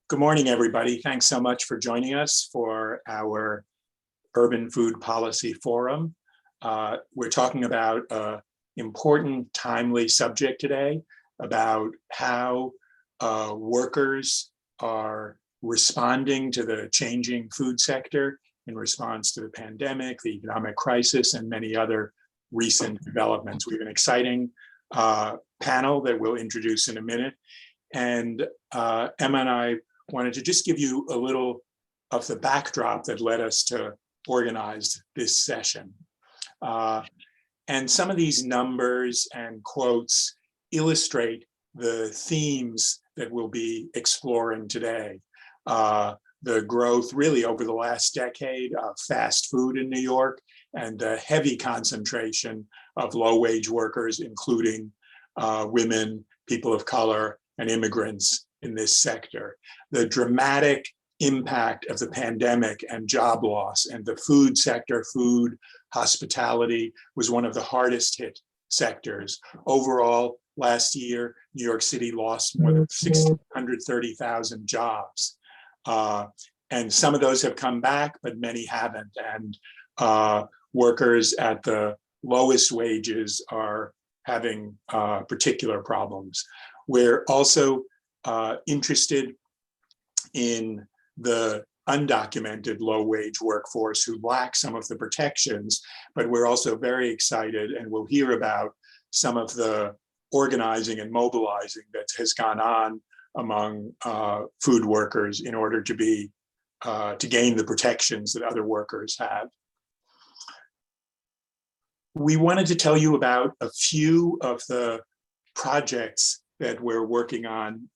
Good morning, everybody. Thanks so much for joining us for our Urban Food Policy Forum. We're talking about an important, timely subject today about how workers are responding to the changing food sector in response to the pandemic, the economic crisis, and many other recent developments. We have an exciting panel that we'll introduce in a minute. And Emma and I wanted to just give you a little of the backdrop that led us to organize this session. And some of these numbers and quotes illustrate the themes that we'll be exploring today. The growth really over the last decade of fast food in New York and the heavy concentration of low-wage workers, including women, people of color, and immigrants in this sector. The dramatic impact of the pandemic and job loss, and the food sector, food, hospitality, was one of the hardest hit sectors. Overall, last year, New York City lost more than 630,000 jobs. And some of those have come back, but many haven't. And workers at the lowest wages are having particular problems. We're also interested in the undocumented low-wage workforce who lack some of the protections, but we're also very excited, and we'll hear about some of the organizing and mobilizing that has gone on among food workers in order to gain the protections that other workers have. We wanted to tell you about a few of the projects that we're working on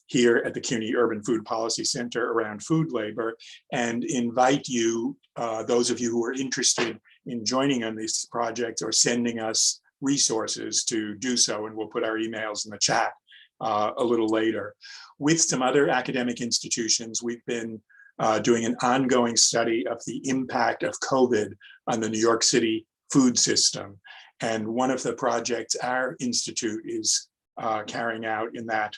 here at the CUNY Urban Food Policy Center around food labor, and invite you, those of you who are interested in joining on these projects or sending us resources, to do so, and we'll put our emails in the chat a little later. With some other academic institutions, we've been doing an ongoing study of the impact of COVID on the New York City food system. And one of the projects our institute is carrying out in that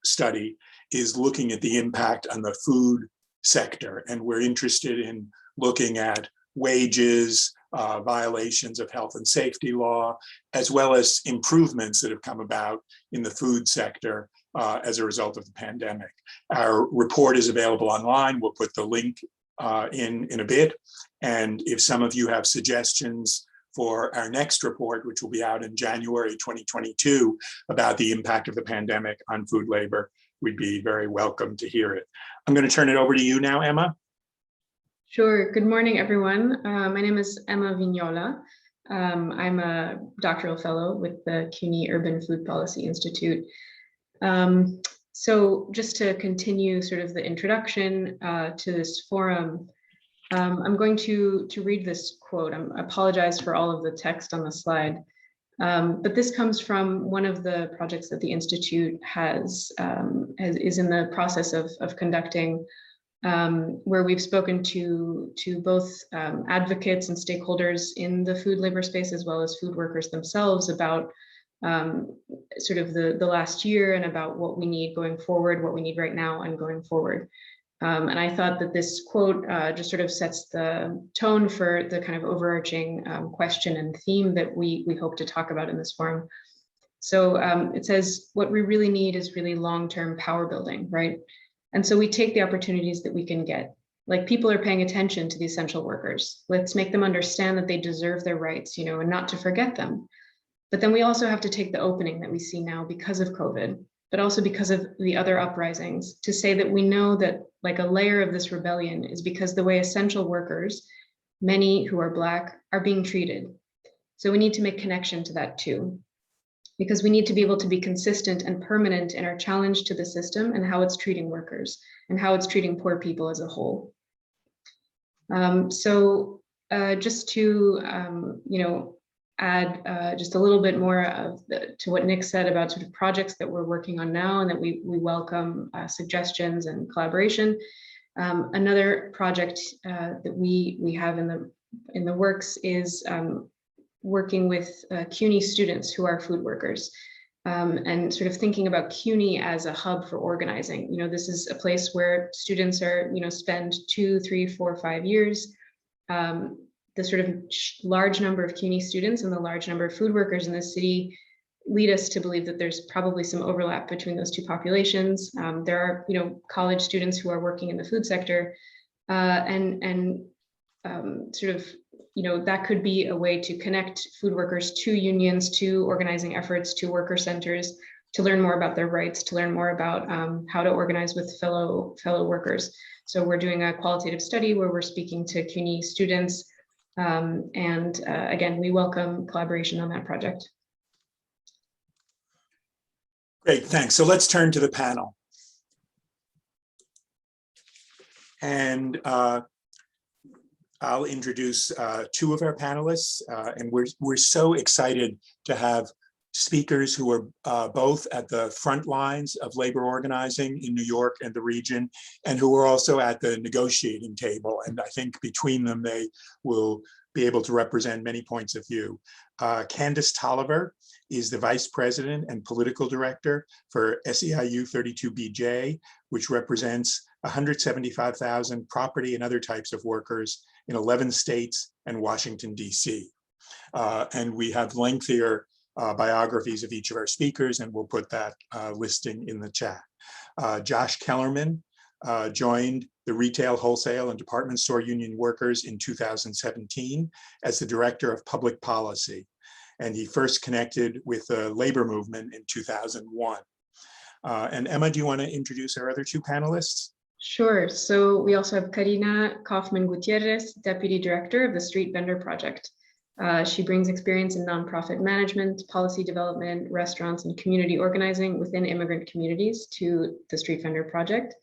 study is looking at the impact on the food sector. And we're interested in looking at wages, violations of health and safety law, as well as improvements that have come about in the food sector as a result of the pandemic. Our report is available online. We'll put the link in a bit. And if some of you have suggestions for our next report, which will be out in January 2022, about the impact of the pandemic on food labor, we'd be very welcome to hear it. I'm going to turn it over to you now, Emma. Sure. Good morning, everyone. My name is Emma Vignola. I'm a doctoral fellow with the CUNY Urban Food Policy Institute. So just to continue sort of the introduction to this forum, I'm going to read this quote. I apologize for all of the text on the slide, but this comes from one of the projects that the Institute is in the process of conducting, where we've spoken to both advocates and stakeholders in the food labor space, as well as food workers themselves, about sort of the last year and about what we need going forward, what we need right now and going forward. And I thought that this quote just sort of sets the tone for the kind of overarching question and theme that we hope to talk about in this forum. So it says, what we really need is really long-term power building, right? And so we take the opportunities that we can get. Like, people are paying attention to the essential workers. Let's make them understand that they deserve their rights, and not to forget them. But then we also have to take the opening that we see now because of COVID, but also because of the other uprisings, to say that we know that like a layer of this rebellion is because the way essential workers, many who are Black, are being treated. So we need to make connection to that too, because we need to be able to be consistent and permanent in our challenge to the system and how it's treating workers and how it's treating poor people as a whole. Just to, add just a little bit more to what Nick said about sort of projects that we're working on now, and that we welcome suggestions and collaboration. Another project that we have in the works is working with CUNY students who are food workers. and sort of thinking about CUNY as a hub for organizing. This is a place where students are, spend 2, 3, 4, 5 years. The sort of large number of CUNY students and the large number of food workers in the city lead us to believe that there's probably some overlap between those two populations. There are, college students who are working in the food sector, and sort of, that could be a way to connect food workers to unions, to organizing efforts, to worker centers, to learn more about their rights, to learn more about how to organize with fellow workers. So we're doing a qualitative study where we're speaking to CUNY students, and again, we welcome collaboration on that project. Great, thanks. So let's turn to the panel. And I'll introduce two of our panelists, and we're so excited to have speakers who are both at the front lines of labor organizing in New York and the region, and who are also at the negotiating table. And I think between them, they will be able to represent many points of view. Candace Tolliver is the Vice President and Political Director for SEIU 32BJ, which represents 175,000 property and other types of workers in 11 states and Washington, D.C. And we have lengthier biographies of each of our speakers, and we'll put that listing in the chat. Josh Kellerman joined the Retail, Wholesale, and Department Store Union Workers in 2017 as the Director of Public Policy. And he first connected with the labor movement in 2001. And Emma, do you want to introduce our other two panelists? Sure. So we also have Karina Kaufman-Gutierrez, Deputy Director of the Street Vendor Project. She brings experience in nonprofit management, policy development, restaurants, and community organizing within immigrant communities to the Street Vendor Project.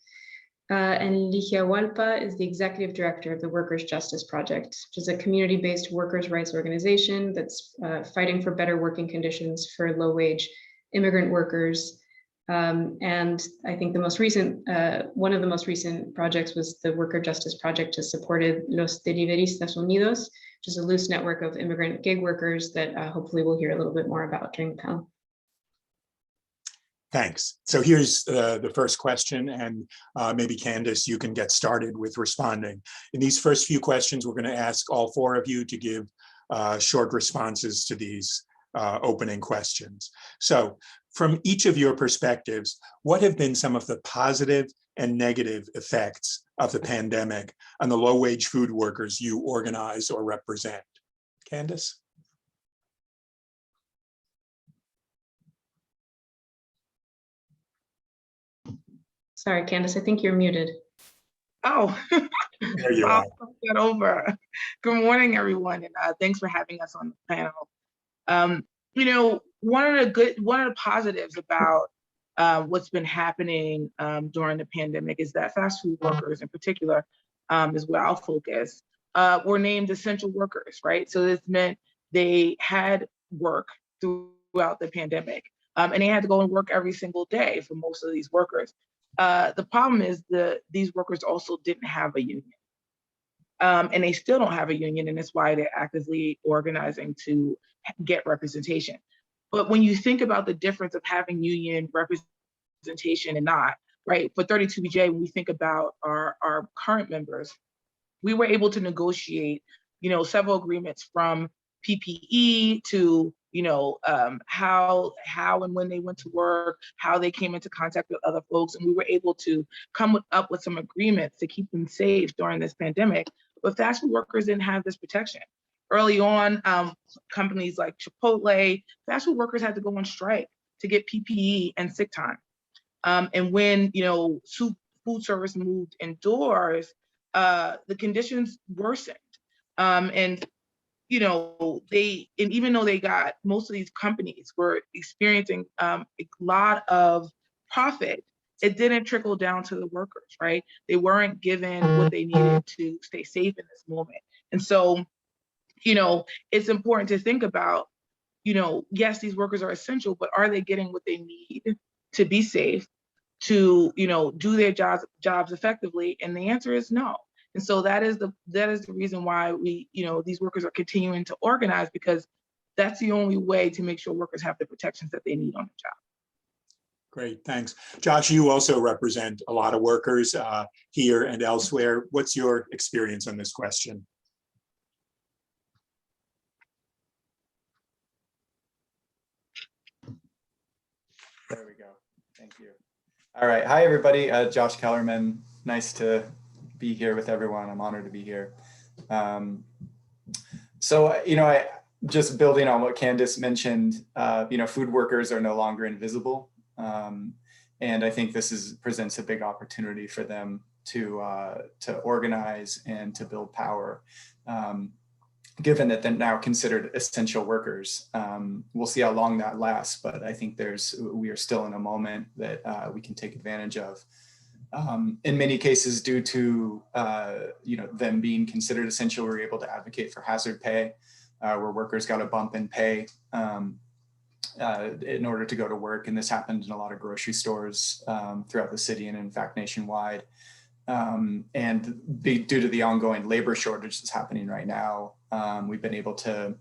And Ligia Hualpa is the Executive Director of the Workers' Justice Project, which is a community-based workers' rights organization that's fighting for better working conditions for low-wage immigrant workers. And I think the most recent, one of the most recent projects was the Worker Justice Project, has supported Los Deliveristas Unidos, which is a loose network of immigrant gig workers that hopefully we'll hear a little bit more about during the panel. Thanks. So here's the first question, and maybe Candace, you can get started with responding. In these first few questions, we're going to ask all four of you to give short responses to these opening questions. So from each of your perspectives, what have been some of the positive and negative effects of the pandemic on the low-wage food workers you organize or represent? Candace? Sorry, Candace, I think you're muted. Oh, There you I'll are. flip that over. Good morning, everyone, and thanks for having us on the panel. One of the positives about what's been happening during the pandemic is that fast food workers, in particular, is where I'll focus, were named essential workers, right? So this meant they had work throughout the pandemic, and they had to go and work every single day for most of these workers. The problem is these workers also didn't have a union, and they still don't have a union, and that's why they're actively organizing to get representation. But when you think about the difference of having union representation and not, right? For 32BJ, when we think about our current members, we were able to negotiate, several agreements from PPE to, how and when they went to work, how they came into contact with other folks. And we were able to come up with some agreements to keep them safe during this pandemic. But fast food workers didn't have this protection. Early on, companies like Chipotle, fast food workers had to go on strike to get PPE and sick time. And when, food service moved indoors, the conditions worsened. And even though they got, most of these companies were experiencing a lot of profit, it didn't trickle down to the workers, right? They weren't given what they needed to stay safe in this moment. And so, it's important to think about, yes, these workers are essential, but are they getting what they need to be safe, to, do their jobs effectively? And the answer is no. And so that is the reason why we, these workers are continuing to organize, because that's the only way to make sure workers have the protections that they need on the job. Great, thanks. Josh, you also represent a lot of workers here and elsewhere. What's your experience on this question? There we go. Thank you. All right. Hi, everybody. Josh Kellerman. Nice to be here with everyone. I'm honored to be here. I just building on what Candace mentioned, food workers are no longer invisible. And I think this presents a big opportunity for them to organize and to build power. Given that they're now considered essential workers. We'll see how long that lasts, but I think we are still in a moment that we can take advantage of. In many cases, due to them being considered essential, we were able to advocate for hazard pay, where workers got a bump in pay in order to go to work. And this happened in a lot of grocery stores throughout the city and in fact nationwide. Due to the ongoing labor shortage that's happening right now, we've been able to,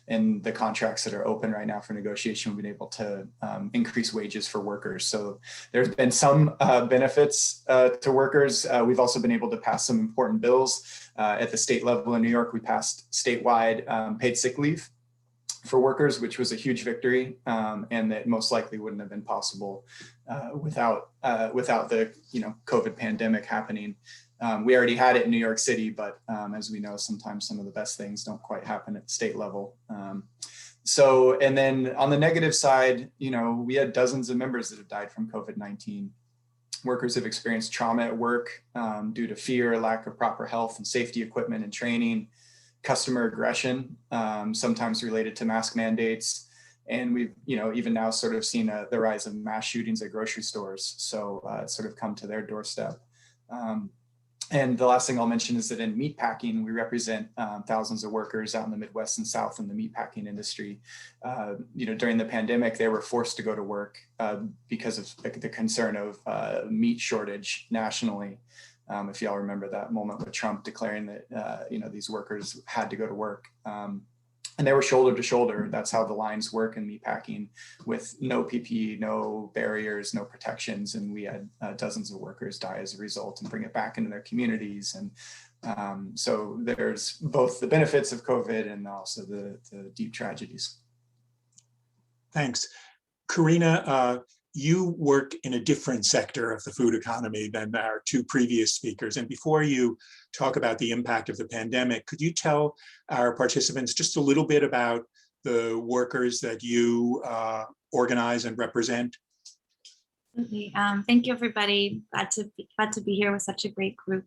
in the contracts that are open right now for negotiation, we've been able to increase wages for workers. So there's been some benefits to workers. We've also been able to pass some important bills. At the state level in New York, we passed statewide paid sick leave for workers, which was a huge victory, and that most likely wouldn't have been possible without the COVID pandemic happening. We already had it in New York City, but as we know, sometimes some of the best things don't quite happen at the state level. And then on the negative side, we had dozens of members that have died from COVID-19. Workers have experienced trauma at work due to fear, lack of proper health and safety equipment and training, customer aggression, sometimes related to mask mandates. And we've, even now sort of seen the rise of mass shootings at grocery stores. So it's sort of come to their doorstep. And the last thing I'll mention is that in meatpacking, we represent thousands of workers out in the Midwest and South in the meatpacking industry. During the pandemic, they were forced to go to work because of the concern of meat shortage nationally. If y'all remember that moment with Trump declaring that, these workers had to go to work. And they were shoulder to shoulder. That's how the lines work in meatpacking, with no PPE, no barriers, no protections. And we had dozens of workers die as a result and bring it back into their communities. And so there's both the benefits of COVID and also the deep tragedies. Thanks. Karina, you work in a different sector of the food economy than our two previous speakers. And before you talk about the impact of the pandemic, could you tell our participants just a little bit about the workers that you organize and represent? Absolutely. Thank you, everybody. Glad to be here with such a great group.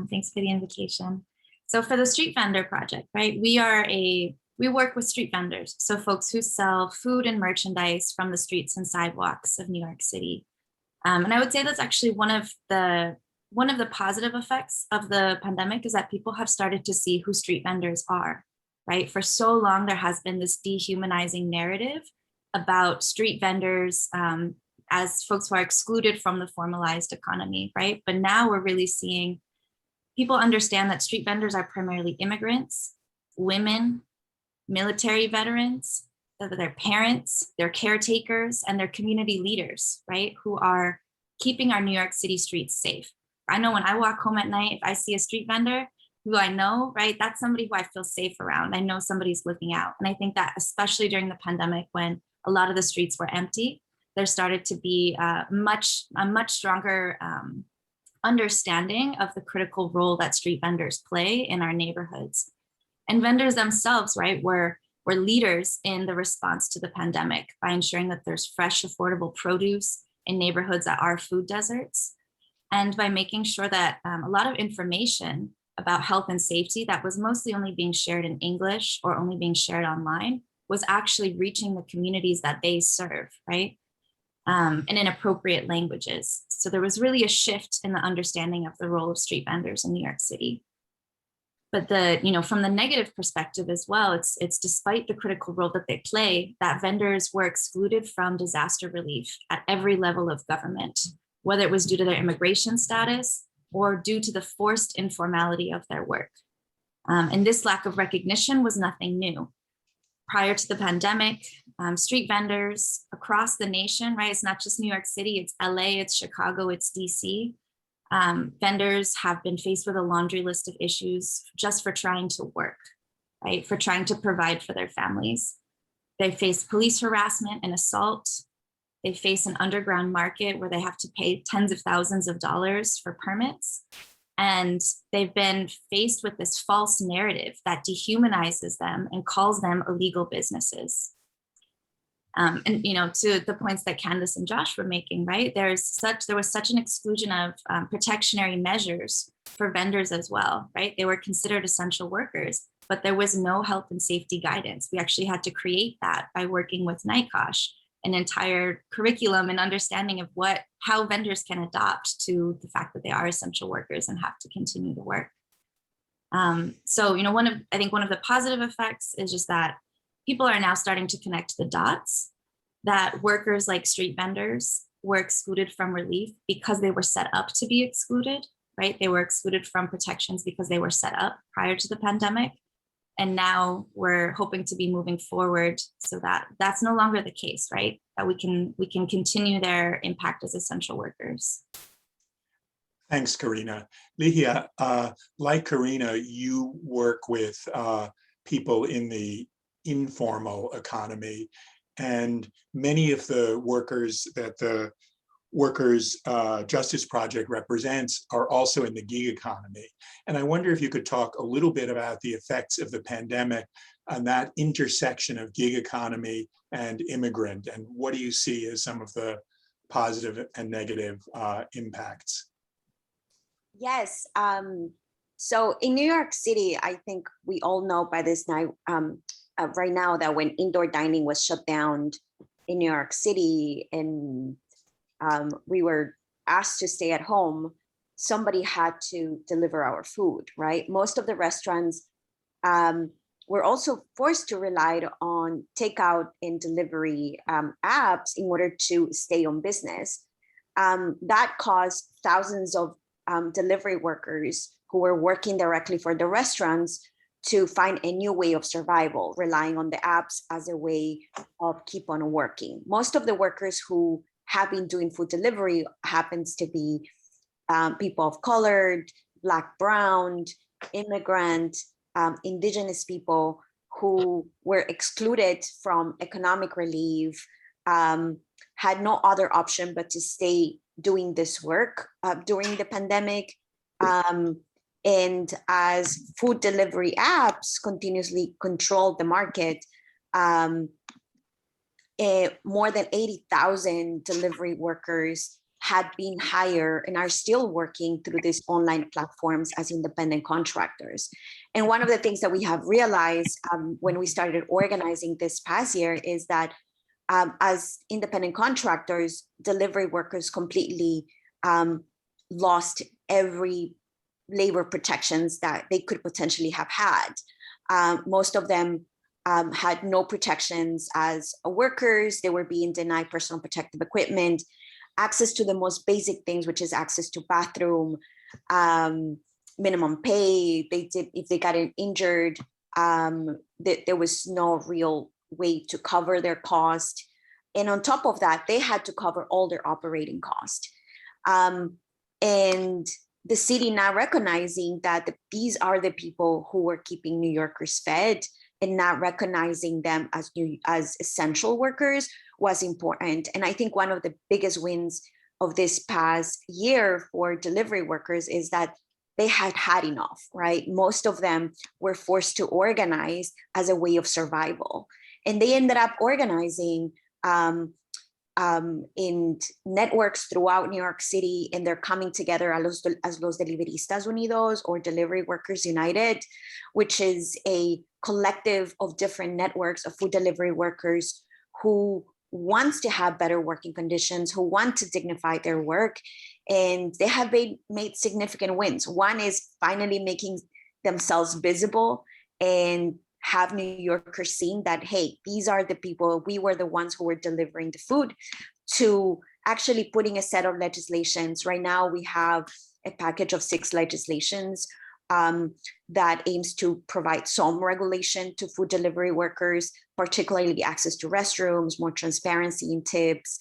Thanks for the invitation. So for the Street Vendor Project, right, we work with street vendors, so folks who sell food and merchandise from the streets and sidewalks of New York City. And I would say that's actually one of the positive effects of the pandemic is that people have started to see who street vendors are, right? For so long, there has been this dehumanizing narrative about street vendors as folks who are excluded from the formalized economy, right? But now we're really seeing people understand that street vendors are primarily immigrants, women, military veterans, their parents, their caretakers, and their community leaders, right? Who are keeping our New York City streets safe. I know when I walk home at night, if I see a street vendor who I know, right, that's somebody who I feel safe around. I know somebody's looking out. And I think that especially during the pandemic, when a lot of the streets were empty, there started to be a much stronger understanding of the critical role that street vendors play in our neighborhoods. And vendors themselves, right, were leaders in the response to the pandemic by ensuring that there's fresh, affordable produce in neighborhoods that are food deserts, and by making sure that a lot of information about health and safety that was mostly only being shared in English or only being shared online was actually reaching the communities that they serve, right? And in appropriate languages. So there was really a shift in the understanding of the role of street vendors in New York City. But from the negative perspective as well, it's despite the critical role that they play, that vendors were excluded from disaster relief at every level of government, whether it was due to their immigration status or due to the forced informality of their work. And this lack of recognition was nothing new. prior to the pandemic, street vendors across the nation, right? It's not just New York City, it's LA, it's Chicago, it's DC. Vendors have been faced with a laundry list of issues just for trying to work, right? For trying to provide for their families. They face police harassment and assault. They face an underground market where they have to pay tens of thousands of dollars for permits. And they've been faced with this false narrative that dehumanizes them and calls them illegal businesses. And to the points that Candace and Josh were making, right? There was such an exclusion of protectionary measures for vendors as well, right? They were considered essential workers, but there was no health and safety guidance. We actually had to create that by working with NICOSH, an entire curriculum and understanding of how vendors can adopt to the fact that they are essential workers and have to continue to work. So, I think one of the positive effects is just that people are now starting to connect the dots that workers like street vendors were excluded from relief because they were set up to be excluded, right? They were excluded from protections because they were set up prior to the pandemic. And now we're hoping to be moving forward so that that's no longer the case, right? That we can continue their impact as essential workers. Thanks, Karina. Lihia, like Karina, you work with people in the informal economy, and many of the workers that the Workers' Justice Project represents are also in the gig economy. And I wonder if you could talk a little bit about the effects of the pandemic on that intersection of gig economy and immigrant, and what do you see as some of the positive and negative impacts? Yes. So in New York City, I think we all know by this night, right now, that when indoor dining was shut down in New York City and we were asked to stay at home, somebody had to deliver our food, right? Most of the restaurants were also forced to rely on takeout and delivery apps in order to stay on business. That caused thousands of delivery workers who were working directly for the restaurants to find a new way of survival, relying on the apps as a way of keep on working. Most of the workers who have been doing food delivery happens to be people of color, Black, brown, immigrant, indigenous people who were excluded from economic relief, had no other option but to stay doing this work during the pandemic. And as food delivery apps continuously controlled the market, more than 80,000 delivery workers had been hired and are still working through these online platforms as independent contractors. And one of the things that we have realized when we started organizing this past year is that as independent contractors, delivery workers completely lost every labor protections that they could potentially have had. Most of them had no protections as workers. They were being denied personal protective equipment, access to the most basic things, which is access to bathroom, minimum pay. If they got injured, there was no real way to cover their cost. And on top of that, they had to cover all their operating cost. And the city now recognizing that these are the people who were keeping New Yorkers fed and not recognizing them as essential workers was important. And I think one of the biggest wins of this past year for delivery workers is that they had had enough, right? Most of them were forced to organize as a way of survival. And they ended up organizing in networks throughout New York City, and they're coming together as Los Deliveristas Unidos, or Delivery Workers United, which is a collective of different networks of food delivery workers who wants to have better working conditions, who want to dignify their work. And they have made significant wins. One is finally making themselves visible and have New Yorkers seeing that, hey, these are the people, we were the ones who were delivering the food, to actually putting a set of legislations. Right now, we have a package of 6 legislations that aims to provide some regulation to food delivery workers, particularly access to restrooms, more transparency in tips,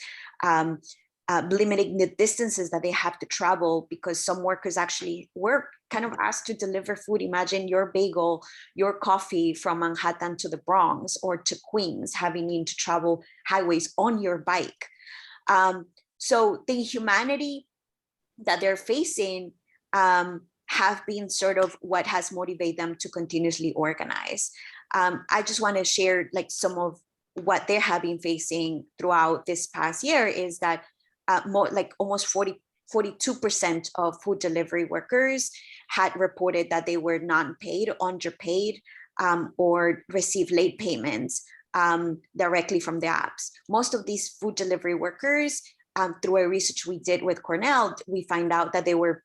limiting the distances that they have to travel, because some workers actually were kind of asked to deliver food. Imagine your bagel, your coffee from Manhattan to the Bronx or to Queens, having to travel highways on your bike. So the inhumanity that they're facing have been sort of what has motivated them to continuously organize. I just want to share like some of what they have been facing throughout this past year is that more like almost 42% of food delivery workers had reported that they were non-paid, underpaid, or received late payments directly from the apps. Most of these food delivery workers, through a research we did with Cornell, we find out that they were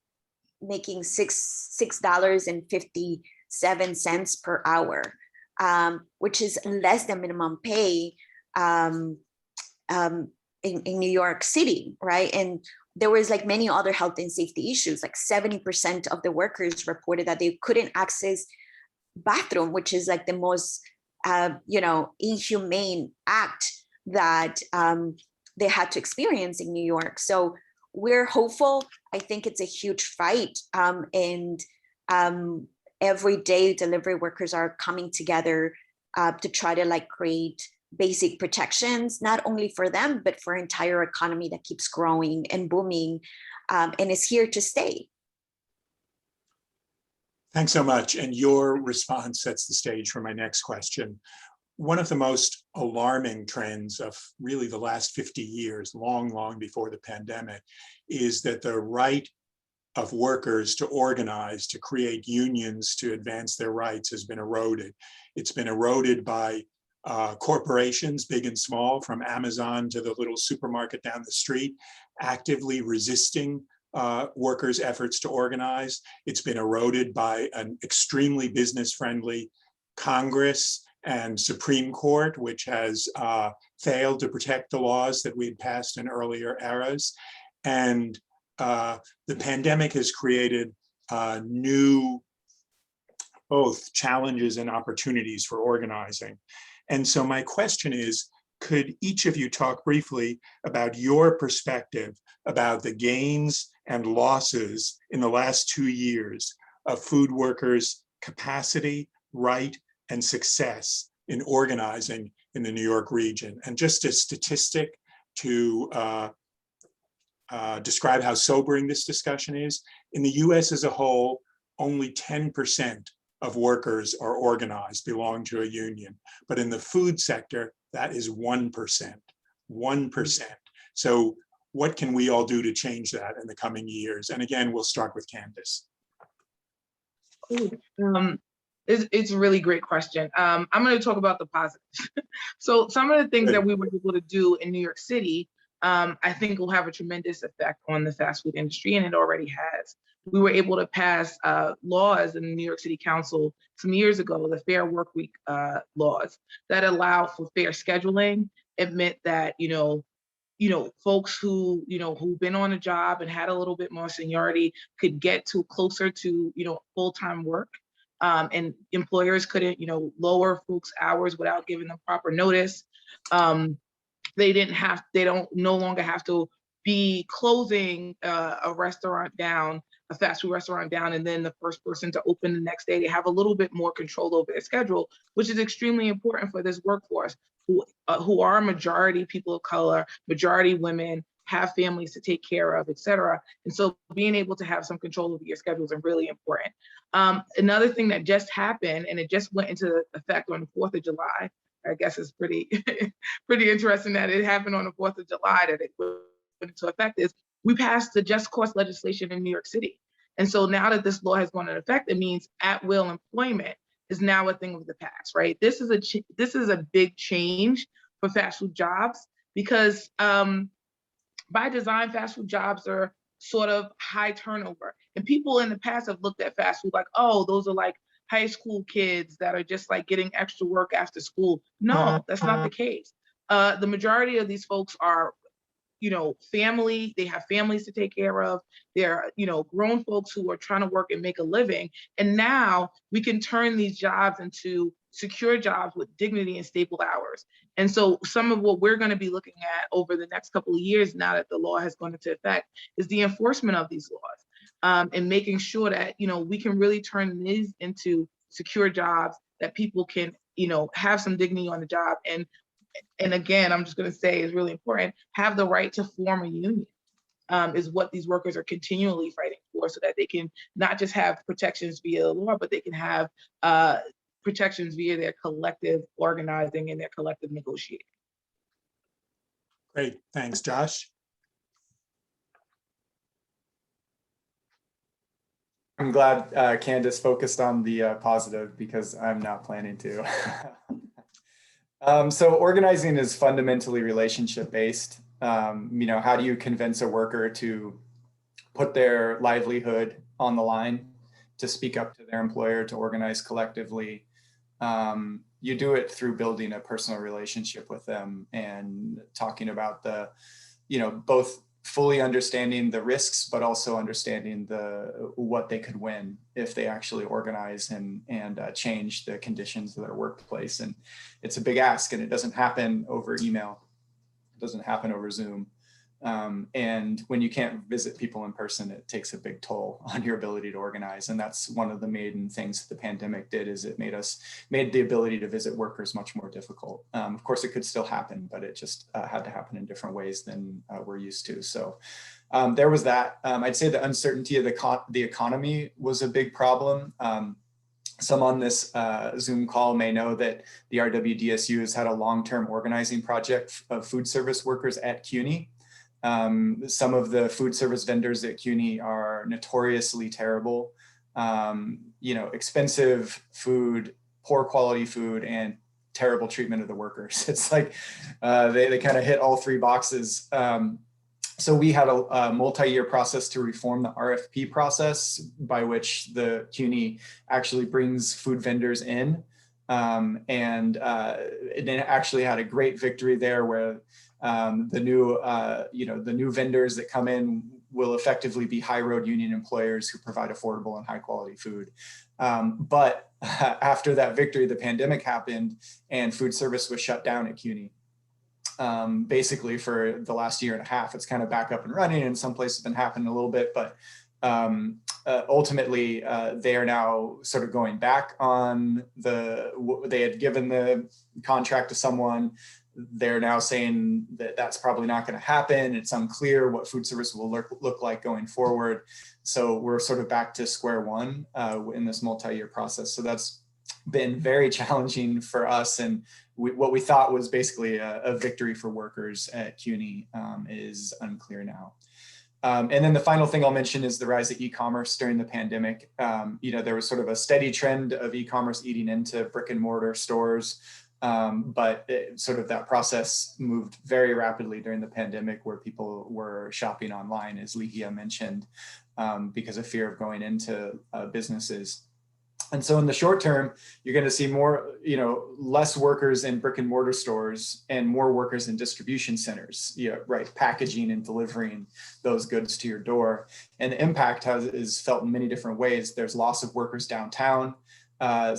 making $6.57 per hour, which is less than minimum pay in New York City, right? And there was like many other health and safety issues. Like 70% of the workers reported that they couldn't access bathroom, which is like the most, inhumane act that they had to experience in New York. So we're hopeful. I think it's a huge fight, and every day delivery workers are coming together to try to like create basic protections, not only for them, but for entire economy that keeps growing and booming, and is here to stay. Thanks so much. And your response sets the stage for my next question. One of the most alarming trends of really the last 50 years, long before the pandemic, is that the right of workers to organize, to create unions, to advance their rights has been eroded. It's been eroded by corporations, big and small, from Amazon to the little supermarket down the street, actively resisting workers' efforts to organize. It's been eroded by an extremely business-friendly Congress and Supreme Court, which has failed to protect the laws that we'd passed in earlier eras. And the pandemic has created new both challenges and opportunities for organizing. And so my question is, could each of you talk briefly about your perspective about the gains and losses in the last 2 years of food workers' capacity, right, and success in organizing in the New York region? And just a statistic to describe how sobering this discussion is, in the US as a whole, only 10% of workers are organized, belong to a union. But in the food sector, that is 1%, 1%. So what can we all do to change that in the coming years? And again, we'll start with Candace. It's a really great question. I'm going to talk about the positives. So some of the things that we were able to do in New York City, I think will have a tremendous effect on the fast food industry, and it already has. We were able to pass laws in the New York City Council some years ago, the Fair Workweek laws, that allow for fair scheduling. It meant that, folks who, who've been on a job and had a little bit more seniority could get to closer to, full-time work. And employers couldn't, lower folks' hours without giving them proper notice. They no longer have to be closing a restaurant down, a fast food restaurant down, and then the first person to open the next day. They have a little bit more control over their schedule, which is extremely important for this workforce, who are a majority people of color, majority women, have families to take care of, et cetera. And so being able to have some control over your schedules is really important. Another thing that just happened, and it just went into effect on the 4th of July, I guess it's pretty interesting that it happened on the 4th of July that it went into effect, is we passed the just cause legislation in New York City. And so now that this law has gone into effect, it means at-will employment is now a thing of the past, right? This is a big change for fast food jobs, because by design, fast food jobs are sort of high turnover. And people in the past have looked at fast food like, oh, those are like high school kids that are just like getting extra work after school. No, that's not the case. The majority of these folks are family, they have families to take care of. They're, grown folks who are trying to work and make a living. And now we can turn these jobs into secure jobs with dignity and stable hours. And so some of what we're going to be looking at over the next couple of years, now that the law has gone into effect, is the enforcement of these laws, and making sure that, we can really turn these into secure jobs that people can, have some dignity on the job. And again, I'm just going to say is really important, have the right to form a union, is what these workers are continually fighting for, so that they can not just have protections via the law, but they can have protections via their collective organizing and their collective negotiating. Great, thanks, Josh. I'm glad Candace focused on the positive, because I'm not planning to. So organizing is fundamentally relationship based. How do you convince a worker to put their livelihood on the line, to speak up to their employer, to organize collectively? You do it through building a personal relationship with them and talking about the, both fully understanding the risks, but also understanding what they could win if they actually organize and change the conditions of their workplace. And it's a big ask, and it doesn't happen over email. It doesn't happen over Zoom. And when you can't visit people in person, it takes a big toll on your ability to organize. And that's one of the main things that the pandemic did, is it made the ability to visit workers much more difficult. Of course, it could still happen, but it just had to happen in different ways than we're used to. So there was that. I'd say the uncertainty of the economy was a big problem. Some on this Zoom call may know that the RWDSU has had a long-term organizing project of food service workers at CUNY. Some of the food service vendors at CUNY are notoriously terrible. Expensive food, poor quality food, and terrible treatment of the workers. It's like they kind of hit all three boxes. So we had a multi-year process to reform the RFP process, by which the CUNY actually brings food vendors in. And it actually had a great victory there, where the new vendors that come in will effectively be high road union employers who provide affordable and high quality food. But after that victory, the pandemic happened and food service was shut down at CUNY. Basically for the last year and a half. It's kind of back up and running, and some places have been happening a little bit, but ultimately they are now sort of going back on they had given the contract to someone. They're now saying that that's probably not going to happen. It's unclear what food service will look like going forward. So we're sort of back to square one in this multi-year process. So that's been very challenging for us. And what we thought was basically a victory for workers at CUNY is unclear now. And then the final thing I'll mention is the rise of e-commerce during the pandemic. There was sort of a steady trend of e-commerce eating into brick and mortar stores. But sort of that process moved very rapidly during the pandemic, where people were shopping online, as Ligia mentioned, because of fear of going into businesses. And so in the short term, you're going to see more, less workers in brick and mortar stores and more workers in distribution centers, packaging and delivering those goods to your door. And the impact is felt in many different ways. There's loss of workers downtown.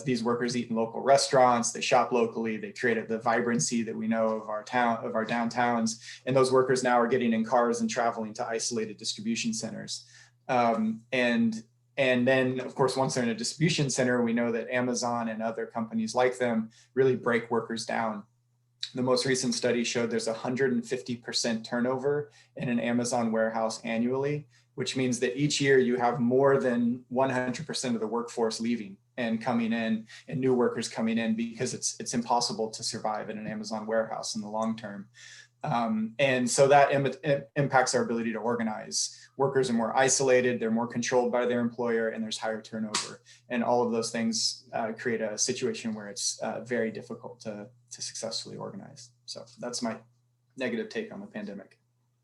These workers eat in local restaurants, they shop locally, they created the vibrancy that we know of our downtowns. And those workers now are getting in cars and traveling to isolated distribution centers. And then, of course, once they're in a distribution center, we know that Amazon and other companies like them really break workers down. The most recent study showed there's 150% turnover in an Amazon warehouse annually, which means that each year you have more than 100% of the workforce leaving and coming in, and new workers coming in, because it's impossible to survive in an Amazon warehouse in the long term. And so that impacts our ability to organize. Workers are more isolated, they're more controlled by their employer, and there's higher turnover. And all of those things create a situation where it's very difficult to successfully organize. So that's my negative take on the pandemic.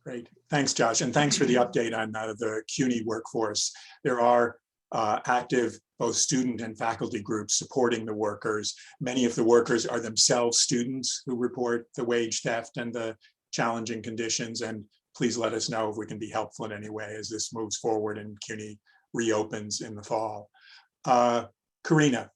Great, thanks, Josh. And thanks for the update on the CUNY workforce. There are active both student and faculty groups supporting the workers. Many of the workers are themselves students who report the wage theft and the challenging conditions, and please let us know if we can be helpful in any way as this moves forward and CUNY reopens in the fall. Karina.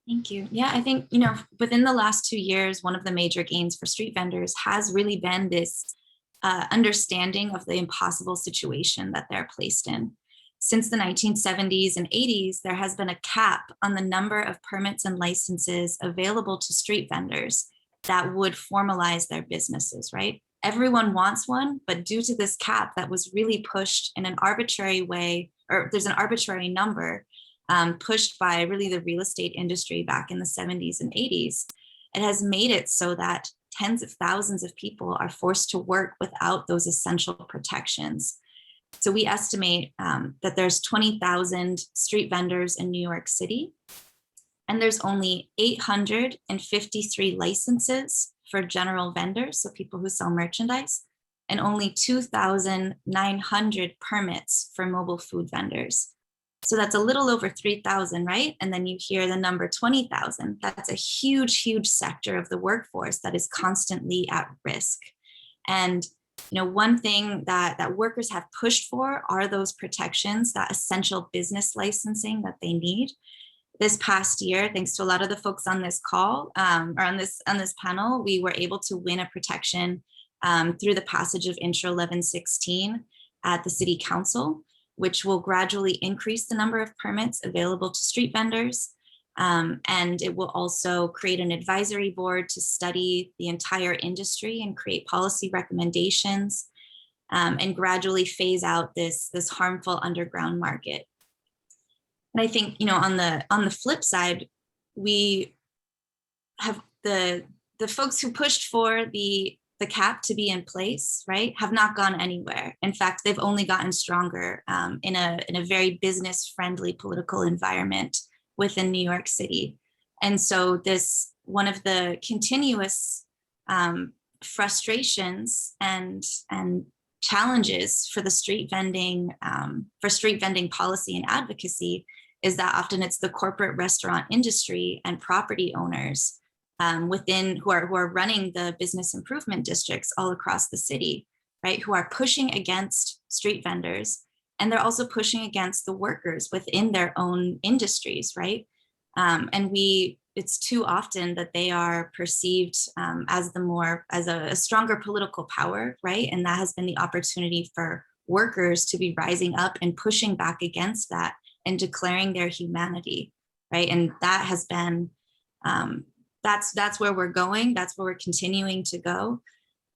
Thank you. Yeah, I think, you know, within the last 2 years, one of the major gains for street vendors has really been this understanding of the impossible situation that they're placed in. Since the 1970s and 80s, there has been a cap on the number of permits and licenses available to street vendors that would formalize their businesses, right? Everyone wants one, but due to this cap that was really pushed in an arbitrary way, or there's an arbitrary number pushed by really the real estate industry back in the 70s and 80s, it has made it so that tens of thousands of people are forced to work without those essential protections. So we estimate that there's 20,000 street vendors in New York City, and there's only 853 licenses for general vendors, so people who sell merchandise, and only 2,900 permits for mobile food vendors. So that's a little over 3,000, right? And then you hear the number 20,000. That's a huge, huge sector of the workforce that is constantly at risk. And you know, one thing that workers have pushed for are those protections, that essential business licensing that they need. This past year, thanks to a lot of the folks on this call or on this panel, we were able to win a protection through the passage of Intro 1116 at the City Council, which will gradually increase the number of permits available to street vendors. And it will also create an advisory board to study the entire industry and create policy recommendations and gradually phase out this harmful underground market. And I think, you know, on the flip side, we have the folks who pushed for the cap to be in place, right, have not gone anywhere. In fact, they've only gotten stronger in a very business-friendly political environment within New York City. And so this, one of the continuous frustrations and challenges for the street vending policy and advocacy is that often it's the corporate restaurant industry and property owners who are running the business improvement districts all across the city, right, who are pushing against street vendors. And they're also pushing against the workers within their own industries, right? And it's too often that they are perceived as a stronger political power, right? And that has been the opportunity for workers to be rising up and pushing back against that and declaring their humanity, right? And that has been, that's where we're going. That's where we're continuing to go.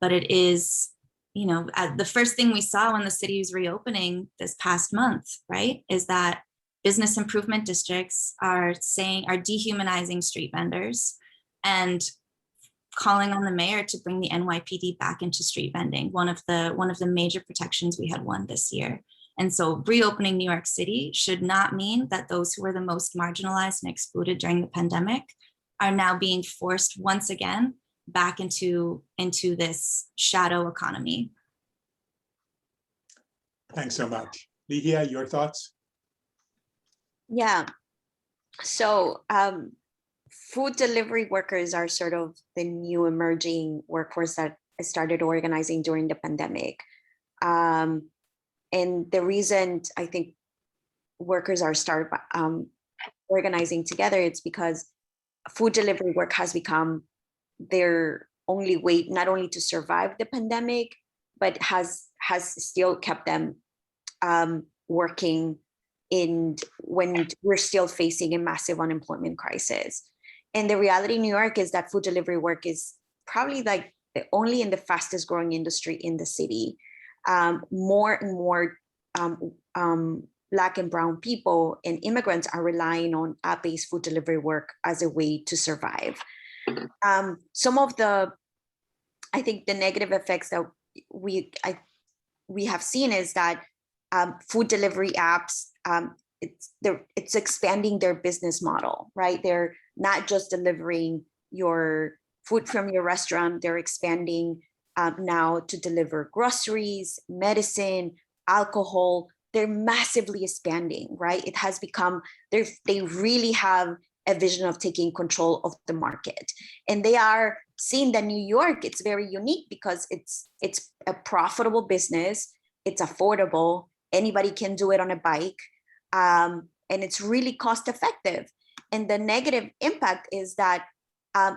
But it is, you know, the first thing we saw when the city was reopening this past month, right, is that business improvement districts are dehumanizing street vendors and calling on the mayor to bring the NYPD back into street vending, one of the major protections we had won this year. And so reopening New York City should not mean that those who were the most marginalized and excluded during the pandemic are now being forced once again back into this shadow economy. Thanks so much. Lihia, your thoughts? Yeah, so food delivery workers are sort of the new emerging workforce that started organizing during the pandemic. And the reason I think workers are organizing together, it's because food delivery work has become their only way, not only to survive the pandemic, but has still kept them working when we're still facing a massive unemployment crisis. And the reality in New York is that food delivery work is probably like only in the fastest growing industry in the city. More and more Black and brown people and immigrants are relying on app-based food delivery work as a way to survive. Some of the, I think the negative effects that we have seen is that food delivery apps, it's expanding their business model, right? They're not just delivering your food from your restaurant, they're expanding now to deliver groceries, medicine, alcohol. They're massively expanding, right? It has become, they really have a vision of taking control of the market. And they are seeing that New York, it's very unique because it's a profitable business, it's affordable, anybody can do it on a bike, and it's really cost effective. And the negative impact is that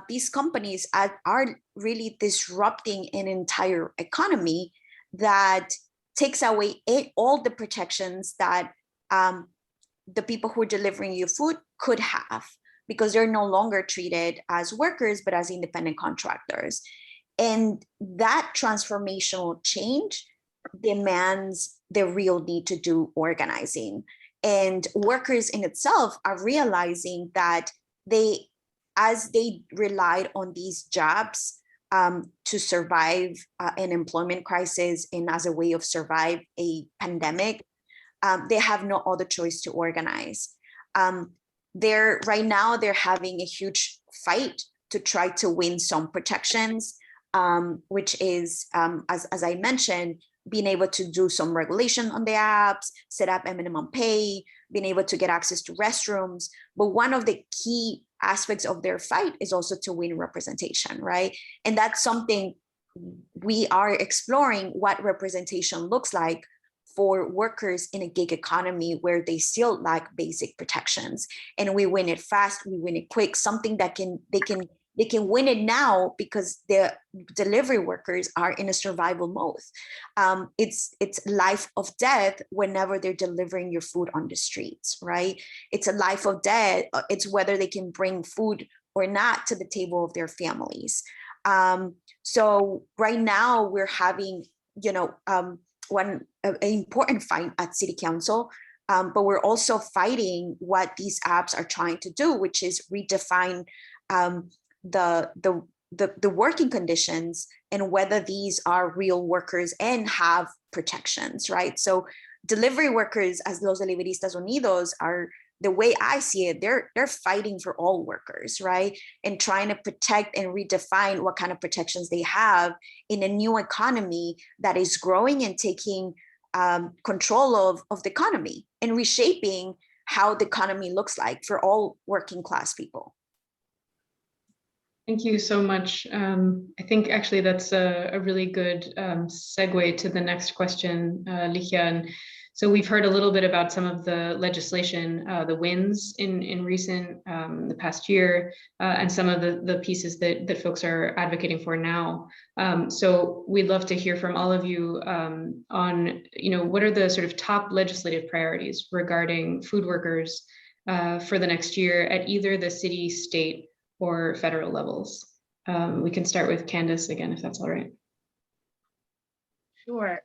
these companies are really disrupting an entire economy that takes away all the protections that the people who are delivering you food could have, because they're no longer treated as workers, but as independent contractors. And that transformational change demands the real need to do organizing. And workers in itself are realizing that as they relied on these jobs to survive an employment crisis and as a way of survive a pandemic, they have no other choice to organize. Right now they're having a huge fight to try to win some protections, which is, as I mentioned, being able to do some regulation on the apps, set up a minimum pay, being able to get access to restrooms. But one of the key aspects of their fight is also to win representation, right? And that's something we are exploring, what representation looks like for workers in a gig economy where they still lack basic protections. And we win it fast, we win it quick, something that they can win it now because the delivery workers are in a survival mode. It's life or death whenever they're delivering your food on the streets, right? It's a life or death. It's whether they can bring food or not to the table of their families. So right now we're having, one important fight at City Council, but we're also fighting what these apps are trying to do, which is redefine the working conditions and whether these are real workers and have protections, right? So delivery workers, as Los Deliveristas Unidos, are, the way I see it, they're fighting for all workers, right? And trying to protect and redefine what kind of protections they have in a new economy that is growing and taking control of the economy and reshaping how the economy looks like for all working class people. Thank you so much. I think actually that's a really good segue to the next question, Ligia. And so we've heard a little bit about some of the legislation, the wins in recent, the past year, and some of the pieces that folks are advocating for now. So we'd love to hear from all of you on, what are the sort of top legislative priorities regarding food workers for the next year at either the city, state, or federal levels. We can start with Candace again, if that's all right. Sure.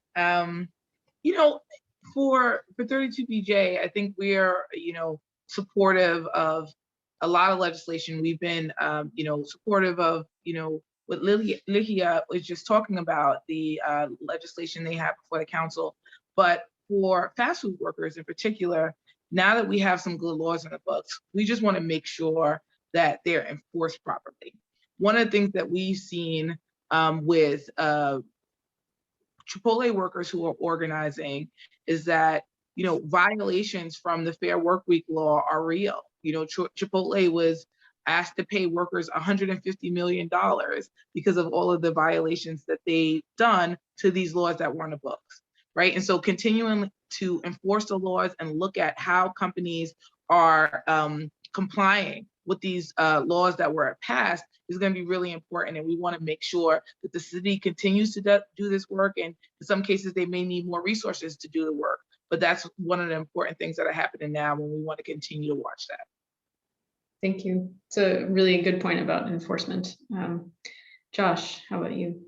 For 32BJ, I think we are, supportive of a lot of legislation. We've been, supportive of, what Ligia was just talking about, the legislation they have before the council. But for fast food workers in particular, now that we have some good laws in the books, we just want to make sure that they're enforced properly. One of the things that we've seen with Chipotle workers who are organizing is that, violations from the Fair Workweek law are real. Chipotle was asked to pay workers $150 million because of all of the violations that they've done to these laws that were on the books, right? And so continuing to enforce the laws and look at how companies are complying with these laws that were passed is going to be really important. And we want to make sure that the city continues to do this work. And in some cases, they may need more resources to do the work. But that's one of the important things that are happening now when we want to continue to watch that. Thank you. It's a really good point about enforcement. Josh, how about you?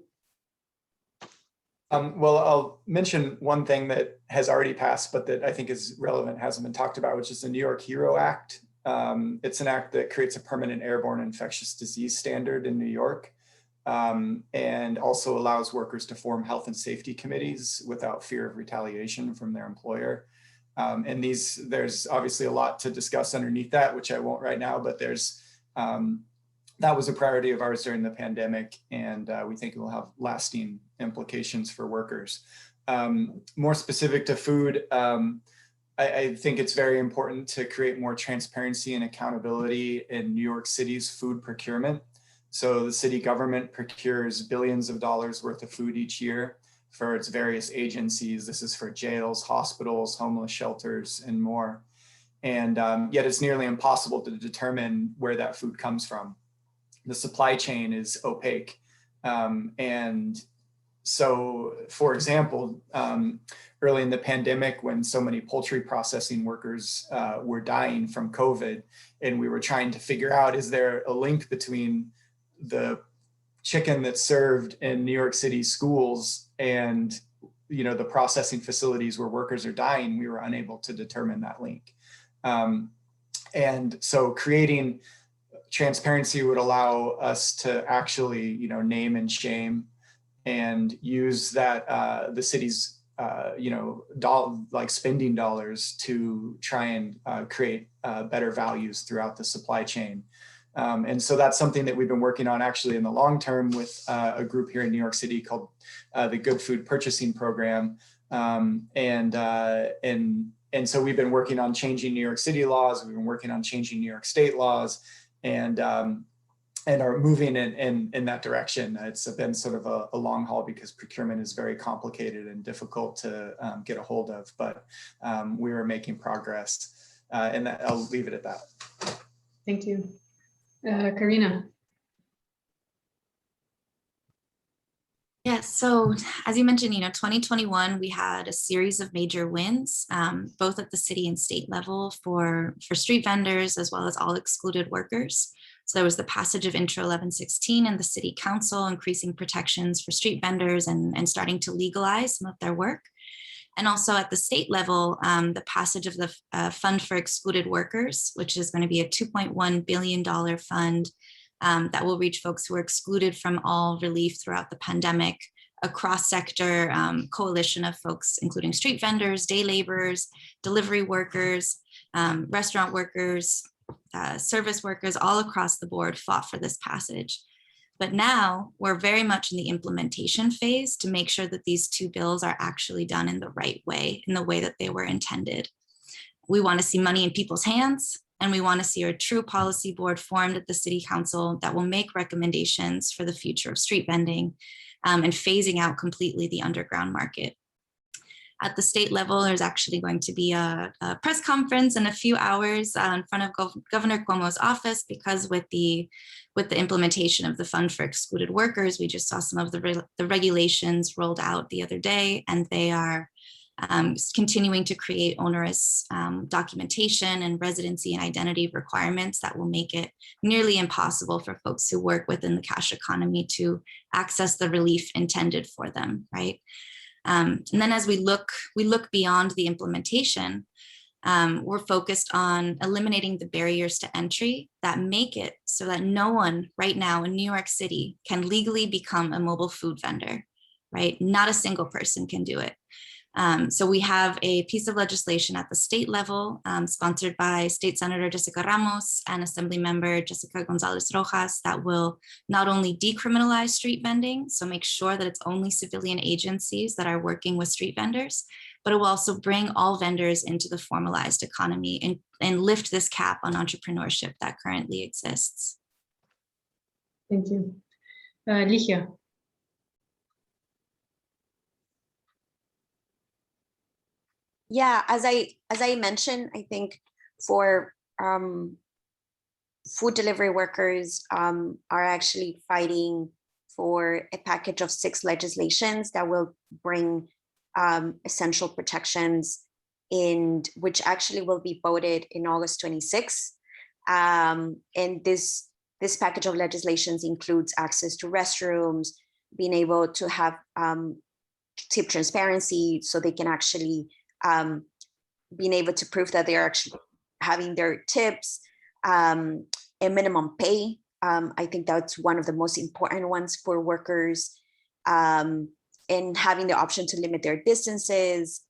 Well, I'll mention one thing that has already passed, but that I think is relevant, hasn't been talked about, which is the New York HERO Act. It's an act that creates a permanent airborne infectious disease standard in New York, and also allows workers to form health and safety committees without fear of retaliation from their employer. And there's obviously a lot to discuss underneath that, which I won't right now, but that was a priority of ours during the pandemic, and we think it will have lasting implications for workers. More specific to food, I think it's very important to create more transparency and accountability in New York City's food procurement. So the city government procures billions of dollars worth of food each year for its various agencies. This is for jails, hospitals, homeless shelters, and more. And yet it's nearly impossible to determine where that food comes from. The supply chain is opaque. And so, for example, early in the pandemic, when so many poultry processing workers were dying from COVID, and we were trying to figure out, is there a link between the chicken that's served in New York City schools and, you know, the processing facilities where workers are dying? We were unable to determine that link. And so creating transparency would allow us to actually, you know, name and shame and use that the city's you know, spending dollars to try and create better values throughout the supply chain. And so that's something that we've been working on actually in the long term with a group here in New York City called the Good Food Purchasing Program. And so we've been working on changing New York City laws. We've been working on changing New York State laws, and are moving in that direction. It's been sort of a long haul because procurement is very complicated and difficult to get a hold of, but we were making progress, and I'll leave it at that. Thank you. Karina. Yes, so as you mentioned, 2021, we had a series of major wins, both at the city and state level for street vendors, as well as all excluded workers. So there was the passage of Intro 1116 and the city council increasing protections for street vendors and starting to legalize some of their work. And also at the state level, the passage of the Fund for Excluded Workers, which is going to be a $2.1 billion fund that will reach folks who are excluded from all relief throughout the pandemic, a cross-sector coalition of folks, including street vendors, day laborers, delivery workers, restaurant workers, service workers, all across the board fought for this passage. But now we're very much in the implementation phase to make sure that these two bills are actually done in the right way, in the way that they were intended. We want to see money in people's hands, and we want to see a true policy board formed at the city council that will make recommendations for the future of street vending and phasing out completely the underground market. At the state level, there's actually going to be a press conference in a few hours in front of Governor Cuomo's office, because with the implementation of the Fund for Excluded Workers, we just saw some of the regulations rolled out the other day, and they are continuing to create onerous documentation and residency and identity requirements that will make it nearly impossible for folks who work within the cash economy to access the relief intended for them, right? And then as we look beyond the implementation, we're focused on eliminating the barriers to entry that make it so that no one right now in New York City can legally become a mobile food vendor, right? Not a single person can do it. So we have a piece of legislation at the state level sponsored by State Senator Jessica Ramos and Assembly Member Jessica Gonzalez Rojas that will not only decriminalize street vending, so make sure that it's only civilian agencies that are working with street vendors, but it will also bring all vendors into the formalized economy and lift this cap on entrepreneurship that currently exists. Thank you. Ligia. Yeah, as I mentioned, I think for food delivery workers are actually fighting for a package of 6 legislations that will bring essential protections in, which actually will be voted in August 26th. And this package of legislations includes access to restrooms, being able to have tip transparency so they can actually being able to prove that they're actually having their tips, a minimum pay. I think that's one of the most important ones for workers, and having the option to limit their distances.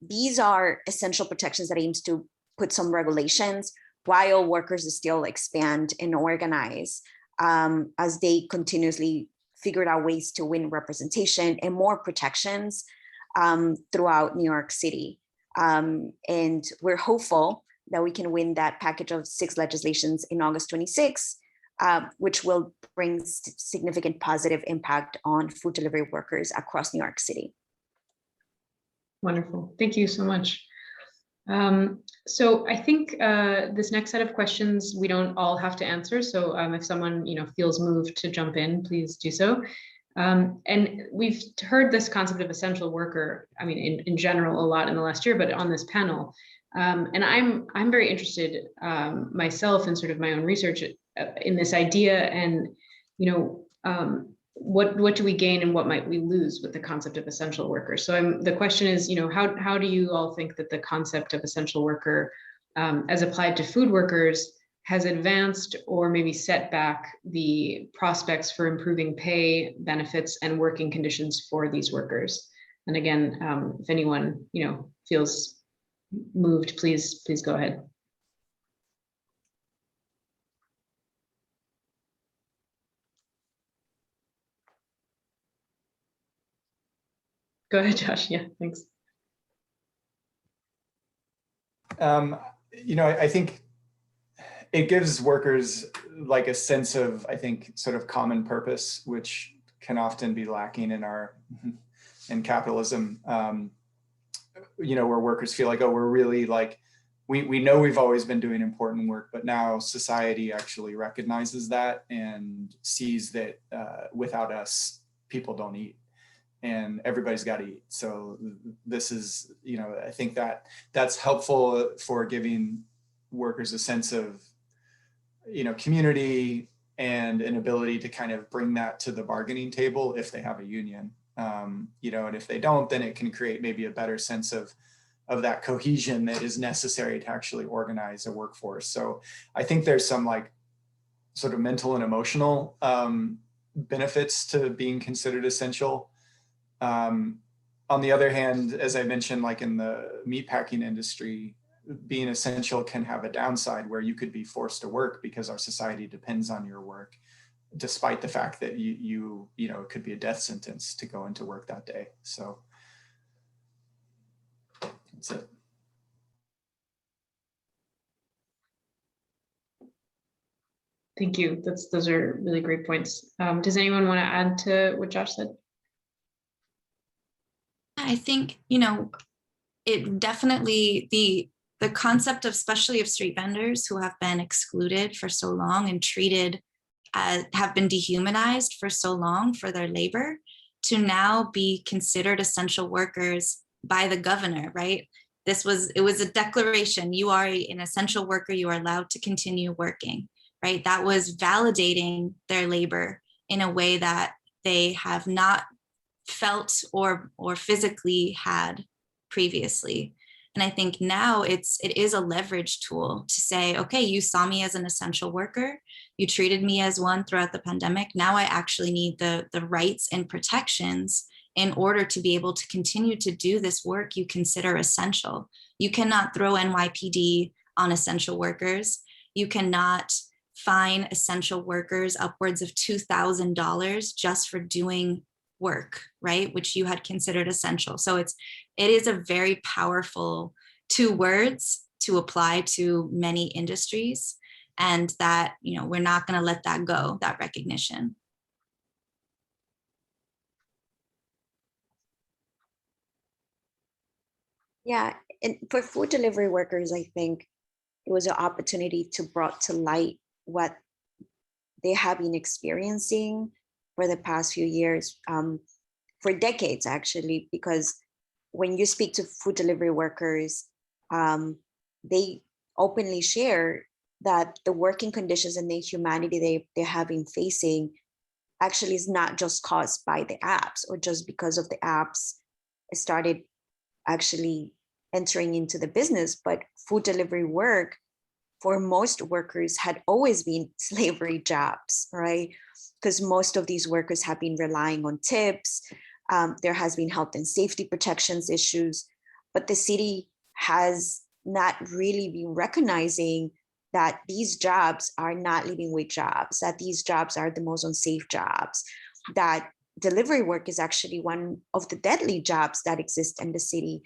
These are essential protections that aims to put some regulations while workers still expand and organize as they continuously figured out ways to win representation and more protections throughout New York City. And we're hopeful that we can win that package of 6 legislations in August 26, which will bring significant positive impact on food delivery workers across New York City. Wonderful. Thank you so much. So I think this next set of questions we don't all have to answer. So if someone feels moved to jump in, please do so. And we've heard this concept of essential worker, I mean, in general, a lot in the last year, but on this panel. And I'm very interested myself in sort of my own research in this idea, and what do we gain and what might we lose with the concept of essential worker? So the question is, how do you all think that the concept of essential worker, as applied to food workers, has advanced or maybe set back the prospects for improving pay, benefits, and working conditions for these workers? And again, if anyone feels moved, please go ahead. Go ahead, Josh. Yeah, thanks. I think it gives workers like a sense of, I think, sort of common purpose, which can often be lacking in capitalism. Where workers feel like, oh, we're really like, we know we've always been doing important work, but now society actually recognizes that and sees that without us, people don't eat. And everybody's got to eat. So this is, I think that's helpful for giving workers a sense of, community and an ability to kind of bring that to the bargaining table if they have a union. And if they don't, then it can create maybe a better sense of that cohesion that is necessary to actually organize a workforce. So I think there's some like sort of mental and emotional benefits to being considered essential. On the other hand, as I mentioned, like in the meatpacking industry, being essential can have a downside where you could be forced to work because our society depends on your work, despite the fact that it could be a death sentence to go into work that day. So that's it. Thank you. Those are really great points. Does anyone want to add to what Josh said? I think, it definitely, the concept of, especially of street vendors who have been excluded for so long and treated as, have been dehumanized for so long for their labor, to now be considered essential workers by the governor, right? It was a declaration. You are an essential worker. You are allowed to continue working, right? That was validating their labor in a way that they have not felt or physically had previously. And I think now it is a leverage tool to say, okay, you saw me as an essential worker, you treated me as one throughout the pandemic. Now I actually need the rights and protections in order to be able to continue to do this work you consider essential. You cannot throw NYPD on essential workers. You cannot fine essential workers upwards of $2,000 just for doing work, right? Which you had considered essential. So it is a very powerful 2 words to apply to many industries, and that, we're not going to let that go, that recognition. Yeah, and for food delivery workers, I think it was an opportunity to brought to light what they have been experiencing for the past few years, for decades actually, because when you speak to food delivery workers, they openly share that the working conditions and the humanity they have been facing actually is not just caused by the apps or just because of the apps started actually entering into the business, but food delivery work for most workers had always been slavery jobs, right? Because most of these workers have been relying on tips. There has been health and safety protections issues, but the city has not really been recognizing that these jobs are not living wage jobs, that these jobs are the most unsafe jobs, that delivery work is actually one of the deadly jobs that exist in the city.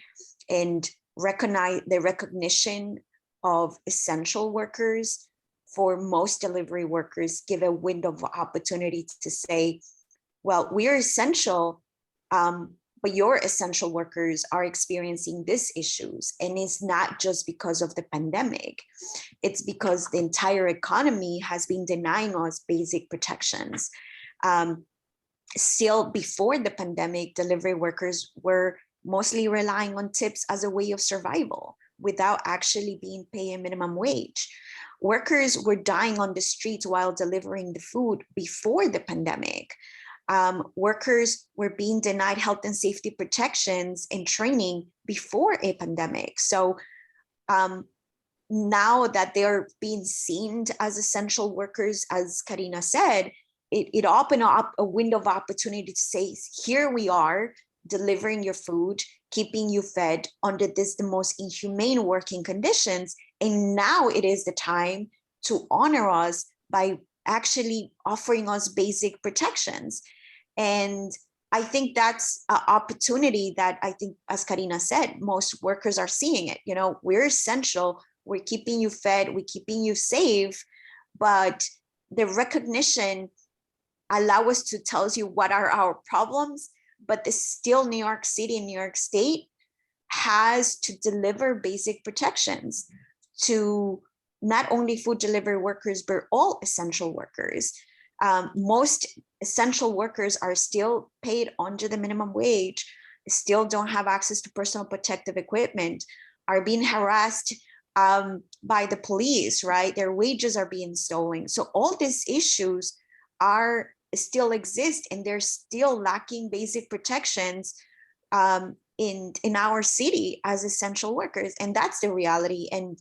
And the recognition of essential workers for most delivery workers give a window of opportunity to say, well, we are essential, but your essential workers are experiencing these issues. And it's not just because of the pandemic. It's because the entire economy has been denying us basic protections. Still before the pandemic, delivery workers were mostly relying on tips as a way of survival without actually being paid a minimum wage. Workers were dying on the streets while delivering the food before the pandemic. Workers were being denied health and safety protections and training before a pandemic. So now that they're being seen as essential workers, as Karina said, it opened up a window of opportunity to say, here we are delivering your food, keeping you fed under the most inhumane working conditions. And now it is the time to honor us by actually offering us basic protections. And I think that's an opportunity that I think, as Karina said, most workers are seeing it. We're essential, we're keeping you fed, we're keeping you safe, but the recognition allow us to tell you what are our problems, but still New York City and New York State has to deliver basic protections to not only food delivery workers, but all essential workers. Most essential workers are still paid under the minimum wage, still don't have access to personal protective equipment, are being harassed by the police, right? Their wages are being stolen. So all these issues still exist, and they're still lacking basic protections in our city as essential workers. And that's the reality. And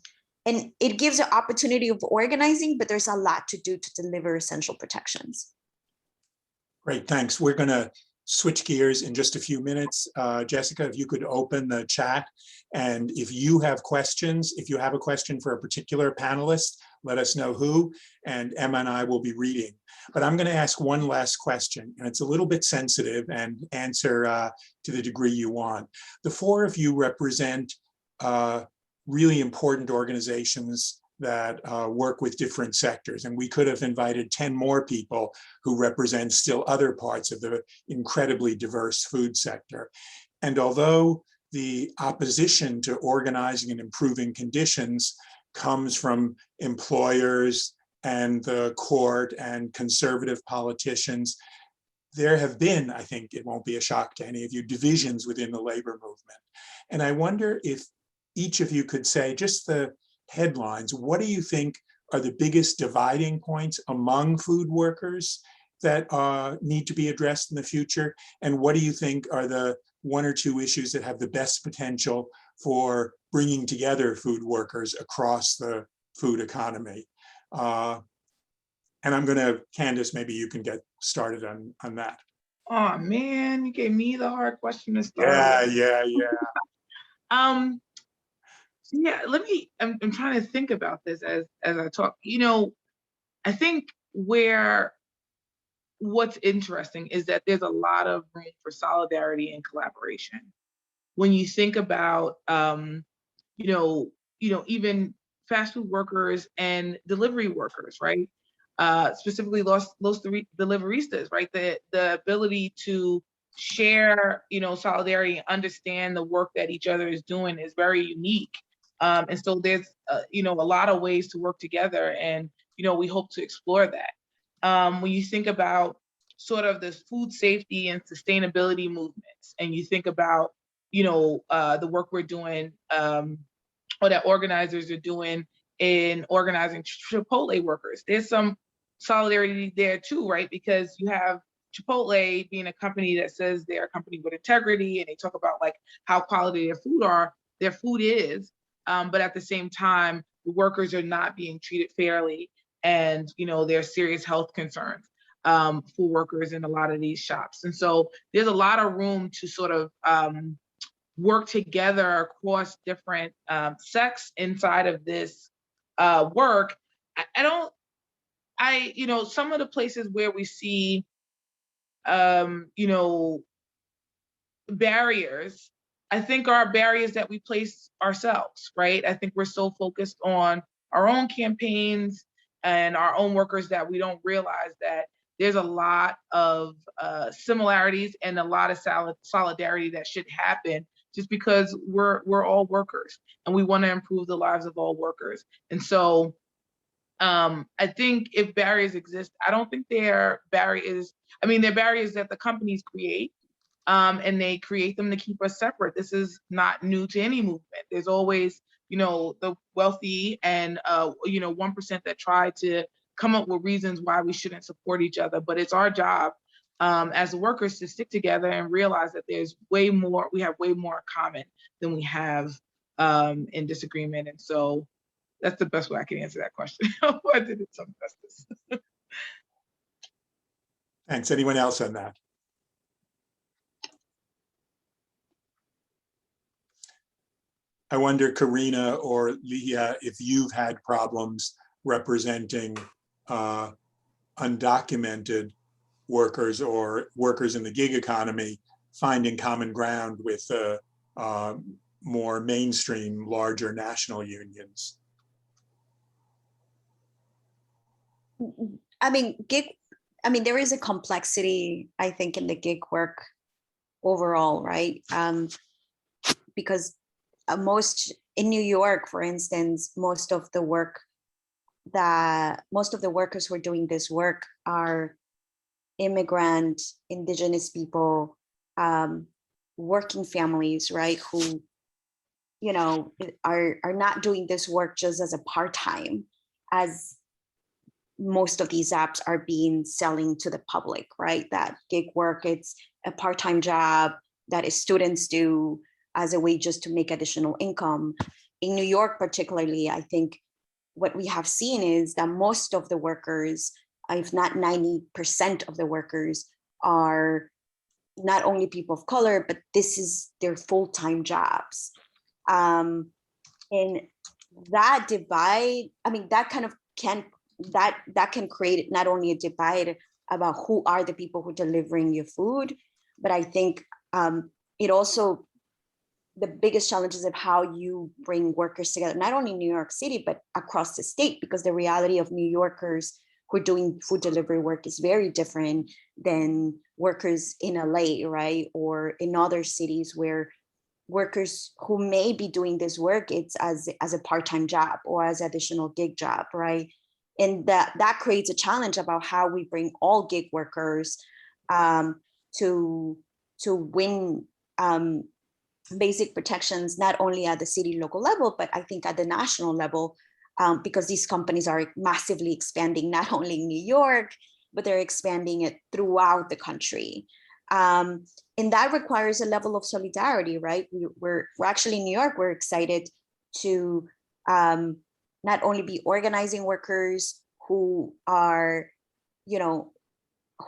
it gives an opportunity of organizing, but there's a lot to do to deliver essential protections. Great, thanks. We're going to switch gears in just a few minutes. Jessica, if you could open the chat, and if you have questions, if you have a question for a particular panelist, let us know who, and Emma and I will be reading. But I'm going to ask one last question, and it's a little bit sensitive, and answer to the degree you want. The four of you represent really important organizations that work with different sectors. And we could have invited 10 more people who represent still other parts of the incredibly diverse food sector. And although the opposition to organizing and improving conditions comes from employers and the court and conservative politicians, there have been, I think it won't be a shock to any of you, divisions within the labor movement. And I wonder if each of you could say just the headlines. What do you think are the biggest dividing points among food workers that need to be addressed in the future? And what do you think are the one or two issues that have the best potential for bringing together food workers across the food economy? And I'm going to, Candace, maybe you can get started on that. Oh man, you gave me the hard question to start. Yeah. Yeah, I'm trying to think about this as I talk. I think what's interesting is that there's a lot of room for solidarity and collaboration. When you think about, even fast food workers and delivery workers, right? Specifically los deliveristas, right? The ability to share, solidarity and understand the work that each other is doing is very unique. And so there's, a lot of ways to work together, and, we hope to explore that. When you think about sort of this food safety and sustainability movements, and you think about, the work we're doing, or that organizers are doing in organizing Chipotle workers, there's some solidarity there too, right? Because you have Chipotle being a company that says they're a company with integrity, and they talk about like how quality their food is, but at the same time, the workers are not being treated fairly, and there's serious health concerns for workers in a lot of these shops. And so there's a lot of room to sort of work together across different sects inside of this work. Some of the places where we see, barriers I think are barriers that we place ourselves, right? I think we're so focused on our own campaigns and our own workers that we don't realize that there's a lot of similarities and a lot of solidarity that should happen just because we're all workers and we want to improve the lives of all workers. And so I think if barriers exist, I don't think they're barriers. I mean, they're barriers that the companies create, and they create them to keep us separate. This is not new to any movement. There's always, you know, the wealthy and, you know, 1% that try to come up with reasons why we shouldn't support each other. But it's our job as workers to stick together and realize that there's way more, we have way more in common than we have in disagreement. And so that's the best way I can answer that question. I did it some justice. Thanks. Anyone else on that? I wonder, Karina or Leah, if you've had problems representing undocumented workers or workers in the gig economy finding common ground with more mainstream, larger national unions. I mean, there is a complexity, I think, in the gig work overall, right? Because in New York, for instance, most of the workers who are doing this work are immigrant, indigenous people, working families, right? Who, you know, are not doing this work just as a part-time, as most of these apps are selling to the public, right? That gig work, it's a part-time job that students do as a way just to make additional income. In New York, particularly, I think what we have seen is that most of the workers, if not 90% of the workers, are not only people of color, but this is their full-time jobs. And that divide, I mean, that kind of can create not only a divide about who are the people who are delivering your food, but I think it also, the biggest challenges of how you bring workers together, not only in New York City, but across the state, because the reality of New Yorkers who are doing food delivery work is very different than workers in LA, right? Or in other cities where workers who may be doing this work, it's as a part-time job or as additional gig job, right? And that creates a challenge about how we bring all gig workers to win basic protections, not only at the city local level, but I think at the national level, because these companies are massively expanding, not only in New York, but they're expanding it throughout the country. And that requires a level of solidarity, right? We're actually in New York, we're excited to not only be organizing workers who are, you know,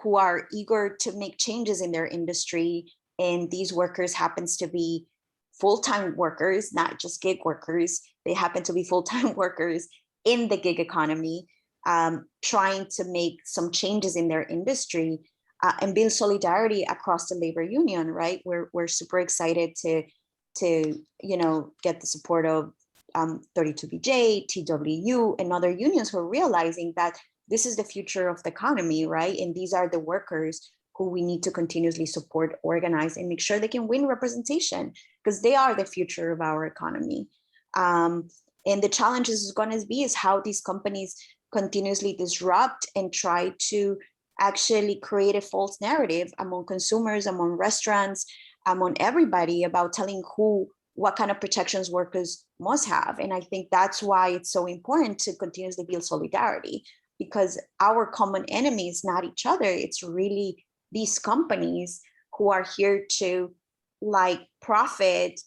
who are eager to make changes in their industry. And these workers happens to be full-time workers, not just gig workers. They happen to be full-time workers in the gig economy, trying to make some changes in their industry and build solidarity across the labor union, right? We're super excited to you know, get the support of 32BJ, TWU, and other unions who are realizing that this is the future of the economy, right? And these are the workers who we need to continuously support, organize, and make sure they can win representation, because they are the future of our economy. And the challenge is going to be how these companies continuously disrupt and try to actually create a false narrative among consumers, among restaurants, among everybody about telling what kind of protections workers must have. And I think that's why it's so important to continuously build solidarity, because our common enemy is not each other. It's really these companies who are here to profit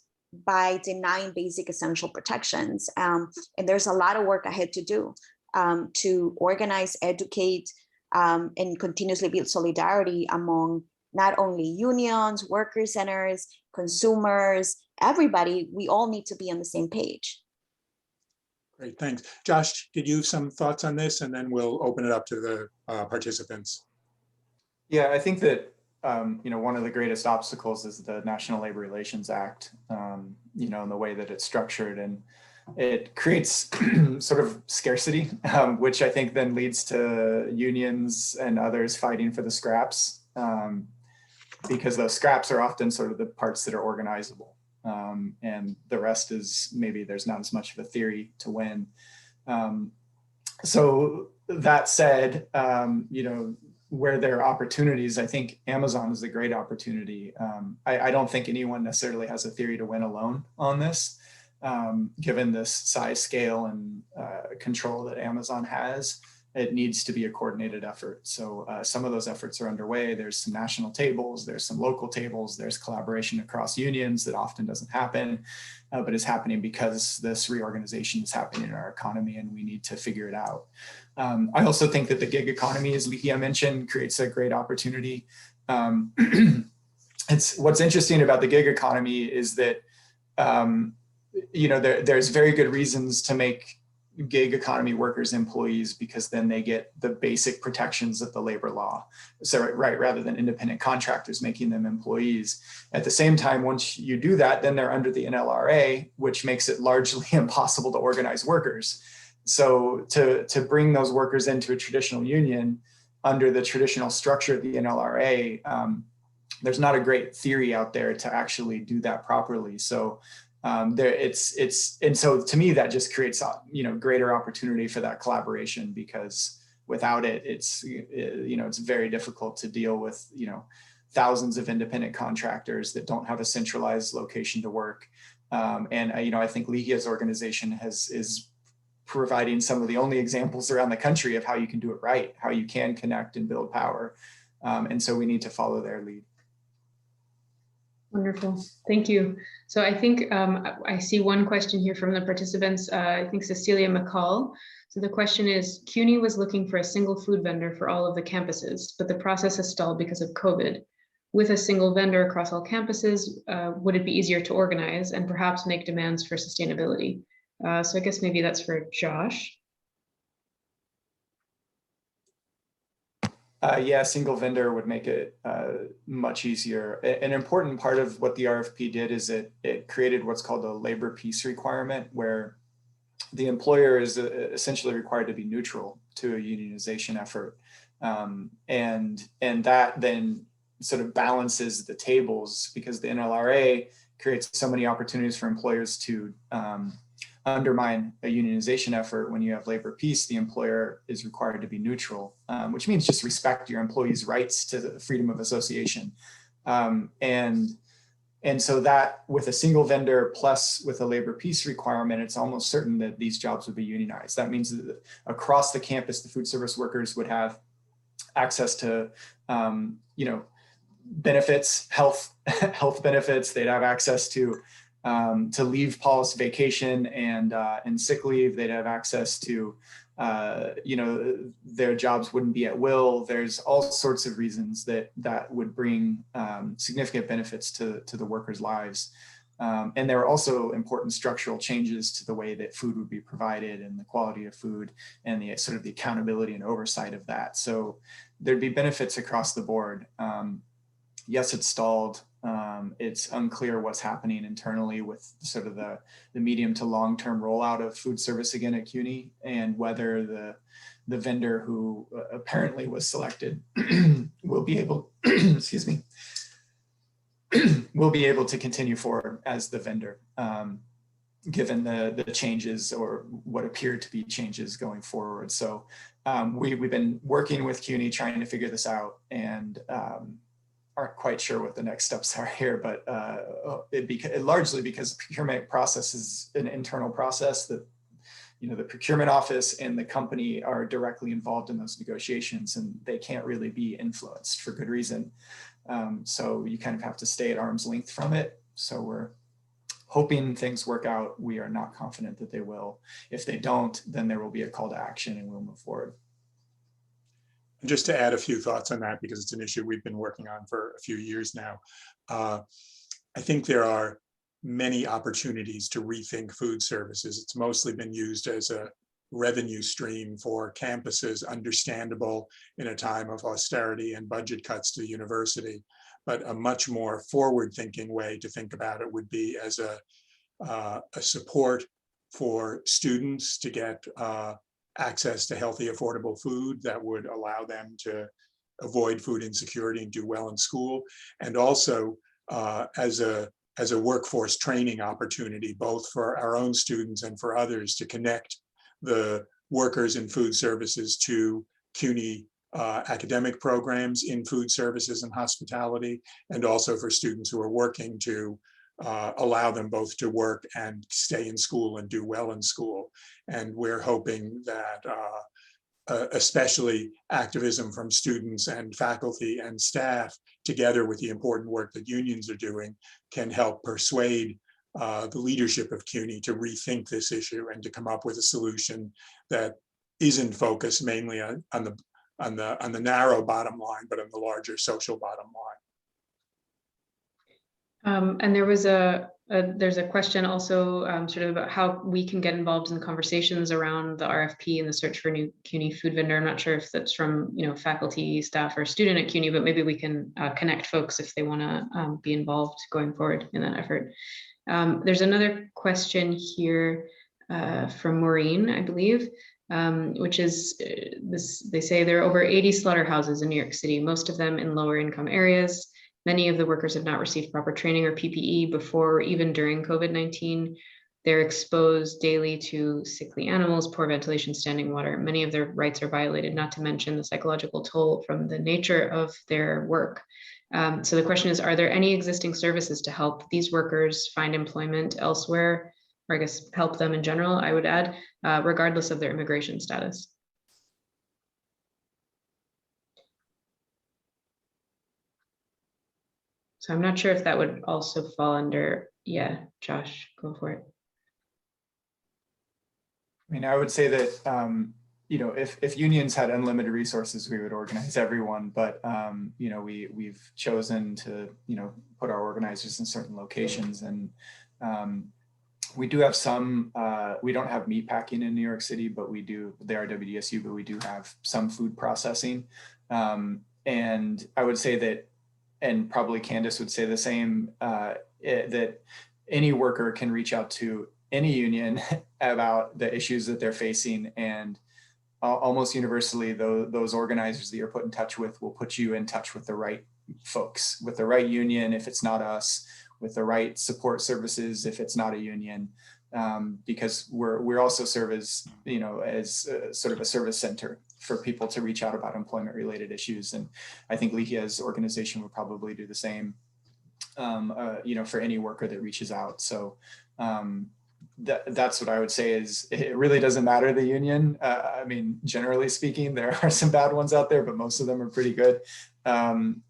by denying basic essential protections. And there's a lot of work ahead to do to organize, educate, and continuously build solidarity among not only unions, worker centers, consumers, everybody. We all need to be on the same page. Great, thanks. Josh, did you have some thoughts on this? And then we'll open it up to the participants. Yeah, I think that one of the greatest obstacles is the National Labor Relations Act, and the way that it's structured, and it creates sort of scarcity, which I think then leads to unions and others fighting for the scraps, because those scraps are often sort of the parts that are organizable, and the rest is maybe there's not as much of a theory to win. So that said, where there are opportunities, I think Amazon is a great opportunity. I don't think anyone necessarily has a theory to win alone on this, given this size, scale, and control that Amazon has. It needs to be a coordinated effort. So some of those efforts are underway. There's some national tables, there's some local tables, there's collaboration across unions that often doesn't happen, but is happening because this reorganization is happening in our economy, and we need to figure it out. I also think that the gig economy, as Ligia mentioned, creates a great opportunity. What's interesting about the gig economy is that there's very good reasons to make gig economy workers employees, because then they get the basic protections of the labor law. So rather than independent contractors making them employees. At the same time, once you do that, then they're under the NLRA, which makes it largely impossible to organize workers. So to bring those workers into a traditional union under the traditional structure of the NLRA, there's not a great theory out there to actually do that properly. So and so to me, that just creates greater opportunity for that collaboration, because without it, it's very difficult to deal with thousands of independent contractors that don't have a centralized location to work. And I think Ligia's organization is providing some of the only examples around the country of how you can do it right, how you can connect and build power. And so we need to follow their lead. Wonderful, thank you. So I think I see one question here from the participants. I think Cecilia McCall. So the question is, CUNY was looking for a single food vendor for all of the campuses, but the process has stalled because of COVID. With a single vendor across all campuses, would it be easier to organize and perhaps make demands for sustainability? So I guess maybe that's for Josh. Yeah, single vendor would make it much easier. An important part of what the RFP did is it created what's called a labor peace requirement, where the employer is essentially required to be neutral to a unionization effort. And that then sort of balances the tables, because the NLRA creates so many opportunities for employers to undermine a unionization effort. When you have labor peace, the employer is required to be neutral, which means just respect your employees' rights to the freedom of association. And so that with a single vendor plus with a labor peace requirement, it's almost certain that these jobs would be unionized. That means that across the campus, the food service workers would have access to, benefits, health benefits. They'd have access to leave policy, vacation, and sick leave. They'd have access to, their jobs wouldn't be at will. There's all sorts of reasons that would bring significant benefits to the workers' lives. And there are also important structural changes to the way that food would be provided and the quality of food and the sort of the accountability and oversight of that. So there'd be benefits across the board. Yes, it's stalled. It's unclear what's happening internally with sort of the medium to long-term rollout of food service again at CUNY, and whether the vendor who apparently was selected will be able, excuse me, will be able to continue forward as the vendor, given the changes or what appear to be changes going forward. So we've been working with CUNY trying to figure this out, and aren't quite sure what the next steps are here, but largely because the procurement process is an internal process that, the procurement office and the company are directly involved in those negotiations, and they can't really be influenced for good reason. So you kind of have to stay at arm's length from it. So we're hoping things work out. We are not confident that they will. If they don't, then there will be a call to action and we'll move forward. Just to add a few thoughts on that, because it's an issue we've been working on for a few years now. I think there are many opportunities to rethink food services. It's mostly been used as a revenue stream for campuses, understandable in a time of austerity and budget cuts to the university. But a much more forward-thinking way to think about it would be as a support for students to get access to healthy, affordable food that would allow them to avoid food insecurity and do well in school, and also as a workforce training opportunity, both for our own students and for others, to connect the workers in food services to CUNY academic programs in food services and hospitality, and also for students who are working to allow them both to work and stay in school and do well in school. And we're hoping that especially activism from students and faculty and staff, together with the important work that unions are doing, can help persuade the leadership of CUNY to rethink this issue and to come up with a solution that isn't focused mainly on the narrow bottom line, but on the larger social bottom line. And there's a question also sort of about how we can get involved in conversations around the RFP and the search for a new CUNY food vendor. I'm not sure if that's from faculty, staff, or student at CUNY, but maybe we can connect folks if they want to be involved going forward in that effort. There's another question here from Maureen, I believe, which is this. They say there are over 80 slaughterhouses in New York City, most of them in lower income areas. Many of the workers have not received proper training or PPE before or even during COVID-19. They're exposed daily to sickly animals, poor ventilation, standing water. Many of their rights are violated, not to mention the psychological toll from the nature of their work. So the question is, are there any existing services to help these workers find employment elsewhere, or I guess help them in general, I would add, regardless of their immigration status? So I'm not sure if that would also fall under, yeah, Josh, go for it. I mean, I would say that, if unions had unlimited resources, we would organize everyone, but, we've chosen to, put our organizers in certain locations, and we do have some, we don't have meat packing in New York City, but we do, they are WDSU, but we do have some food processing. And I would say that, and probably Candace would say the same, that any worker can reach out to any union about the issues that they're facing, and almost universally, those organizers that you're put in touch with will put you in touch with the right folks, with the right union if it's not us, with the right support services if it's not a union, because we're also serve as, as sort of a service center for people to reach out about employment related issues. And I think Lihia's organization would probably do the same, for any worker that reaches out. So that's what I would say is, it really doesn't matter the union. I mean, generally speaking, there are some bad ones out there, but most of them are pretty good. And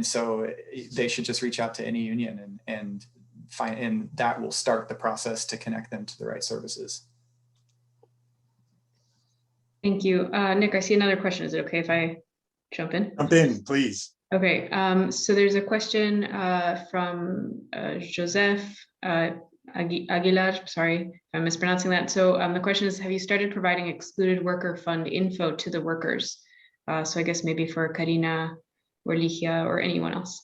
so they should just reach out to any union and that will start the process to connect them to the right services. Thank you. Nick, I see another question. Is it okay if I jump in? Jump in, please. Okay, so there's a question from Joseph Aguilar, sorry if I'm mispronouncing that. So the question is, have you started providing excluded worker fund info to the workers? So I guess maybe for Karina or Ligia or anyone else.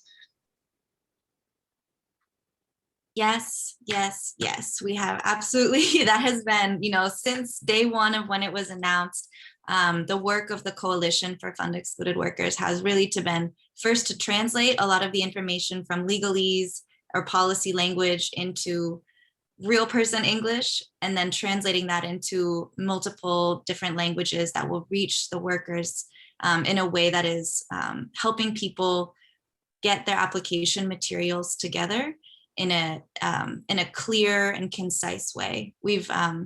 Yes, yes, yes, we have absolutely. That has been, since day one of when it was announced, the work of the Coalition for Fund Excluded Workers has really been first to translate a lot of the information from legalese or policy language into real person English, and then translating that into multiple different languages that will reach the workers in a way that is helping people get their application materials together in a clear and concise way. We've, I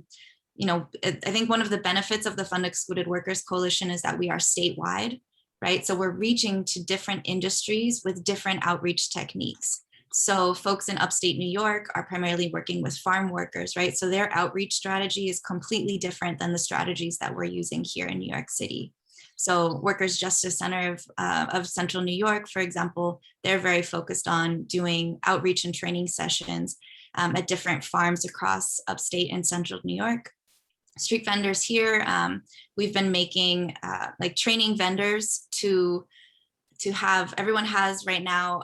think one of the benefits of the Fund Excluded Workers Coalition is that we are statewide, right? So we're reaching to different industries with different outreach techniques. So folks in upstate New York are primarily working with farm workers, right? So their outreach strategy is completely different than the strategies that we're using here in New York City. So Workers' Justice Center of Central New York, for example, they're very focused on doing outreach and training sessions at different farms across upstate and Central New York. street vendors here, we've been making like training vendors to have, everyone has right now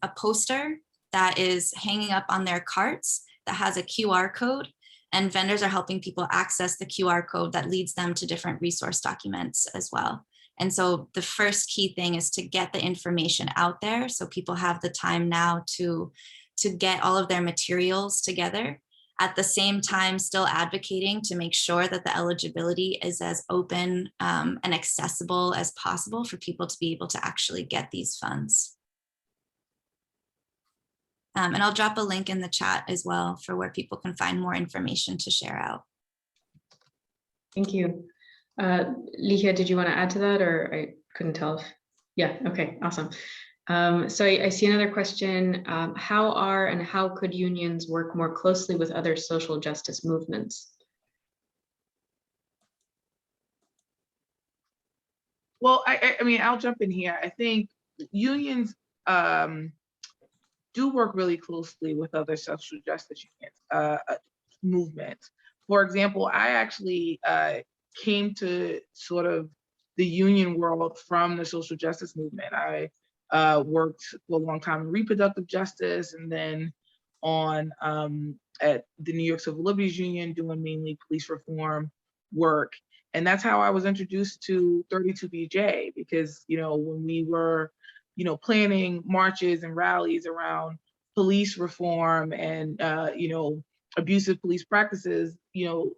a poster that is hanging up on their carts that has a QR code, and vendors are helping people access the QR code that leads them to different resource documents as well. And so the first key thing is to get the information out there so people have the time now to get all of their materials together. At the same time, still advocating to make sure that the eligibility is as open and accessible as possible for people to be able to actually get these funds. And I'll drop a link in the chat as well for where people can find more information to share out. Thank you. Ligia, did you want to add to that, or I couldn't tell if, yeah, okay, awesome. So I see another question. How could unions work more closely with other social justice movements? Well, I mean, I'll jump in here. I think unions do work really closely with other social justice unions, movements. For example, I actually came to sort of the union world from the social justice movement. I worked for a long time in reproductive justice, and then on at the New York Civil Liberties Union doing mainly police reform work. And that's how I was introduced to 32BJ, because, you know, when we were, you know, planning marches and rallies around police reform and, you know, abusive police practices, you know,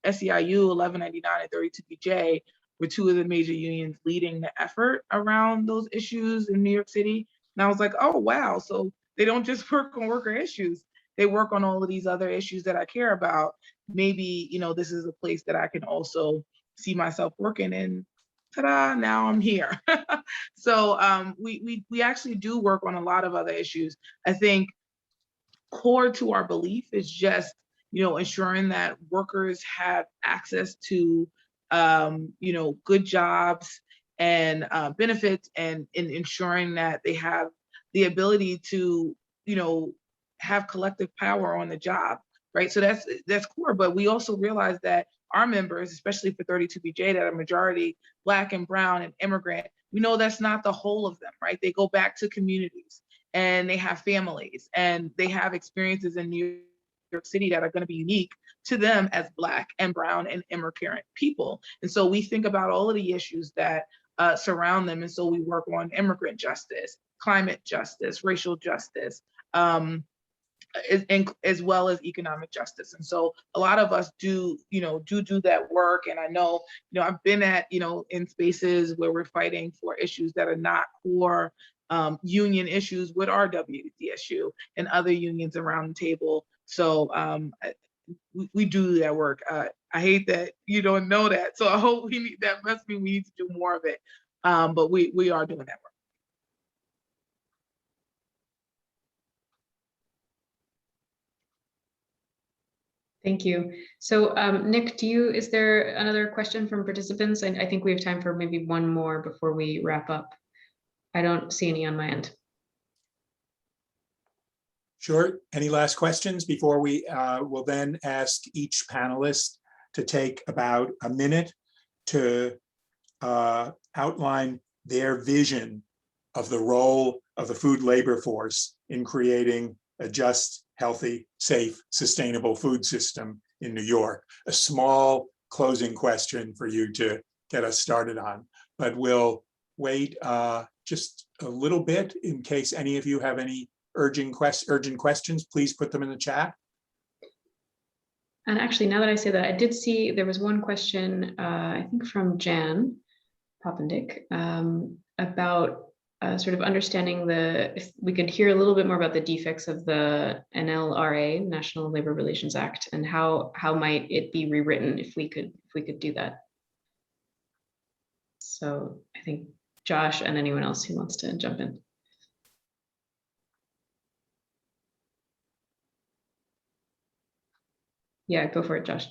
SEIU, 1199 and 32BJ were two of the major unions leading the effort around those issues in New York City. And I was like, oh, wow. So they don't just work on worker issues. They work on all of these other issues that I care about. Maybe, you know, this is a place that I can also see myself working in. Ta-da, now I'm here. So we actually do work on a lot of other issues. I think core to our belief is just, you know, ensuring that workers have access to, you know, good jobs and benefits, and in ensuring that they have the ability to, you know, have collective power on the job, right? So that's core. But we also realize that our members, especially for 32BJ, that are majority Black and brown and immigrant, we know that's not the whole of them, right? They go back to communities and they have families and they have experiences in New York City that are going to be unique to them as Black and brown and immigrant people. And so we think about all of the issues that surround them. And so we work on immigrant justice, climate justice, racial justice, as well as economic justice. And so a lot of us do that work. And I know, you know, I've been at, you know, in spaces where we're fighting for issues that are not core union issues with our WDSU and other unions around the table. So we do that work. I hate that you don't know that. So I hope that must mean we need to do more of it. But we are doing that work. Thank you. So Nick, is there another question from participants? I think we have time for maybe one more before we wrap up. I don't see any on my end. Sure. Any last questions before we will then ask each panelist to take about a minute to outline their vision of the role of the food labor force in creating a just, healthy, safe, sustainable food system in New York. A small closing question for you to get us started on, but we'll wait just a little bit in case any of you have any urgent questions. Please put them in the chat. And actually, now that I say that, I did see there was one question, I think from Jan Popendick, about sort of understanding if we could hear a little bit more about the defects of the NLRA, National Labor Relations Act, and how might it be rewritten if we could do that. So I think Josh and anyone else who wants to jump in. Yeah, go for it, Josh.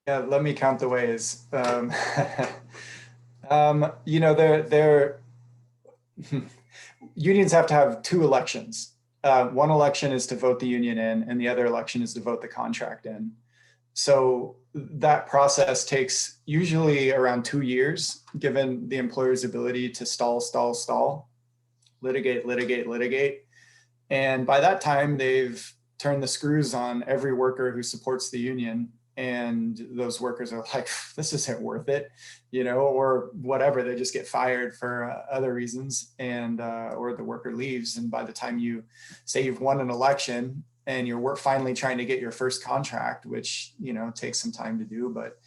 Yeah, let me count the ways. You know, unions have to have 2 elections one election is to vote the union in, and the other election is to vote the contract in. So that process takes usually around 2 years, given the employer's ability to stall, litigate. And by that time, they've turned the screws on every worker who supports the union. And those workers are like, this isn't worth it, or whatever. They just get fired for other reasons, and or the worker leaves. And by the time you say you've won an election and you're finally trying to get your first contract, which, takes some time to do, but,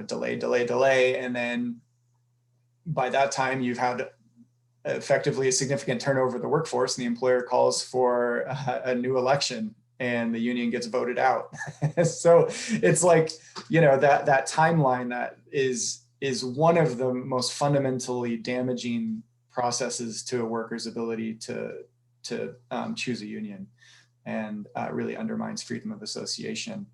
delay. And then by that time you've had effectively a significant turnover of the workforce, and the employer calls for a new election, and the union gets voted out. So it's like, that timeline that is one of the most fundamentally damaging processes to a worker's ability to choose a union, and really undermines freedom of association.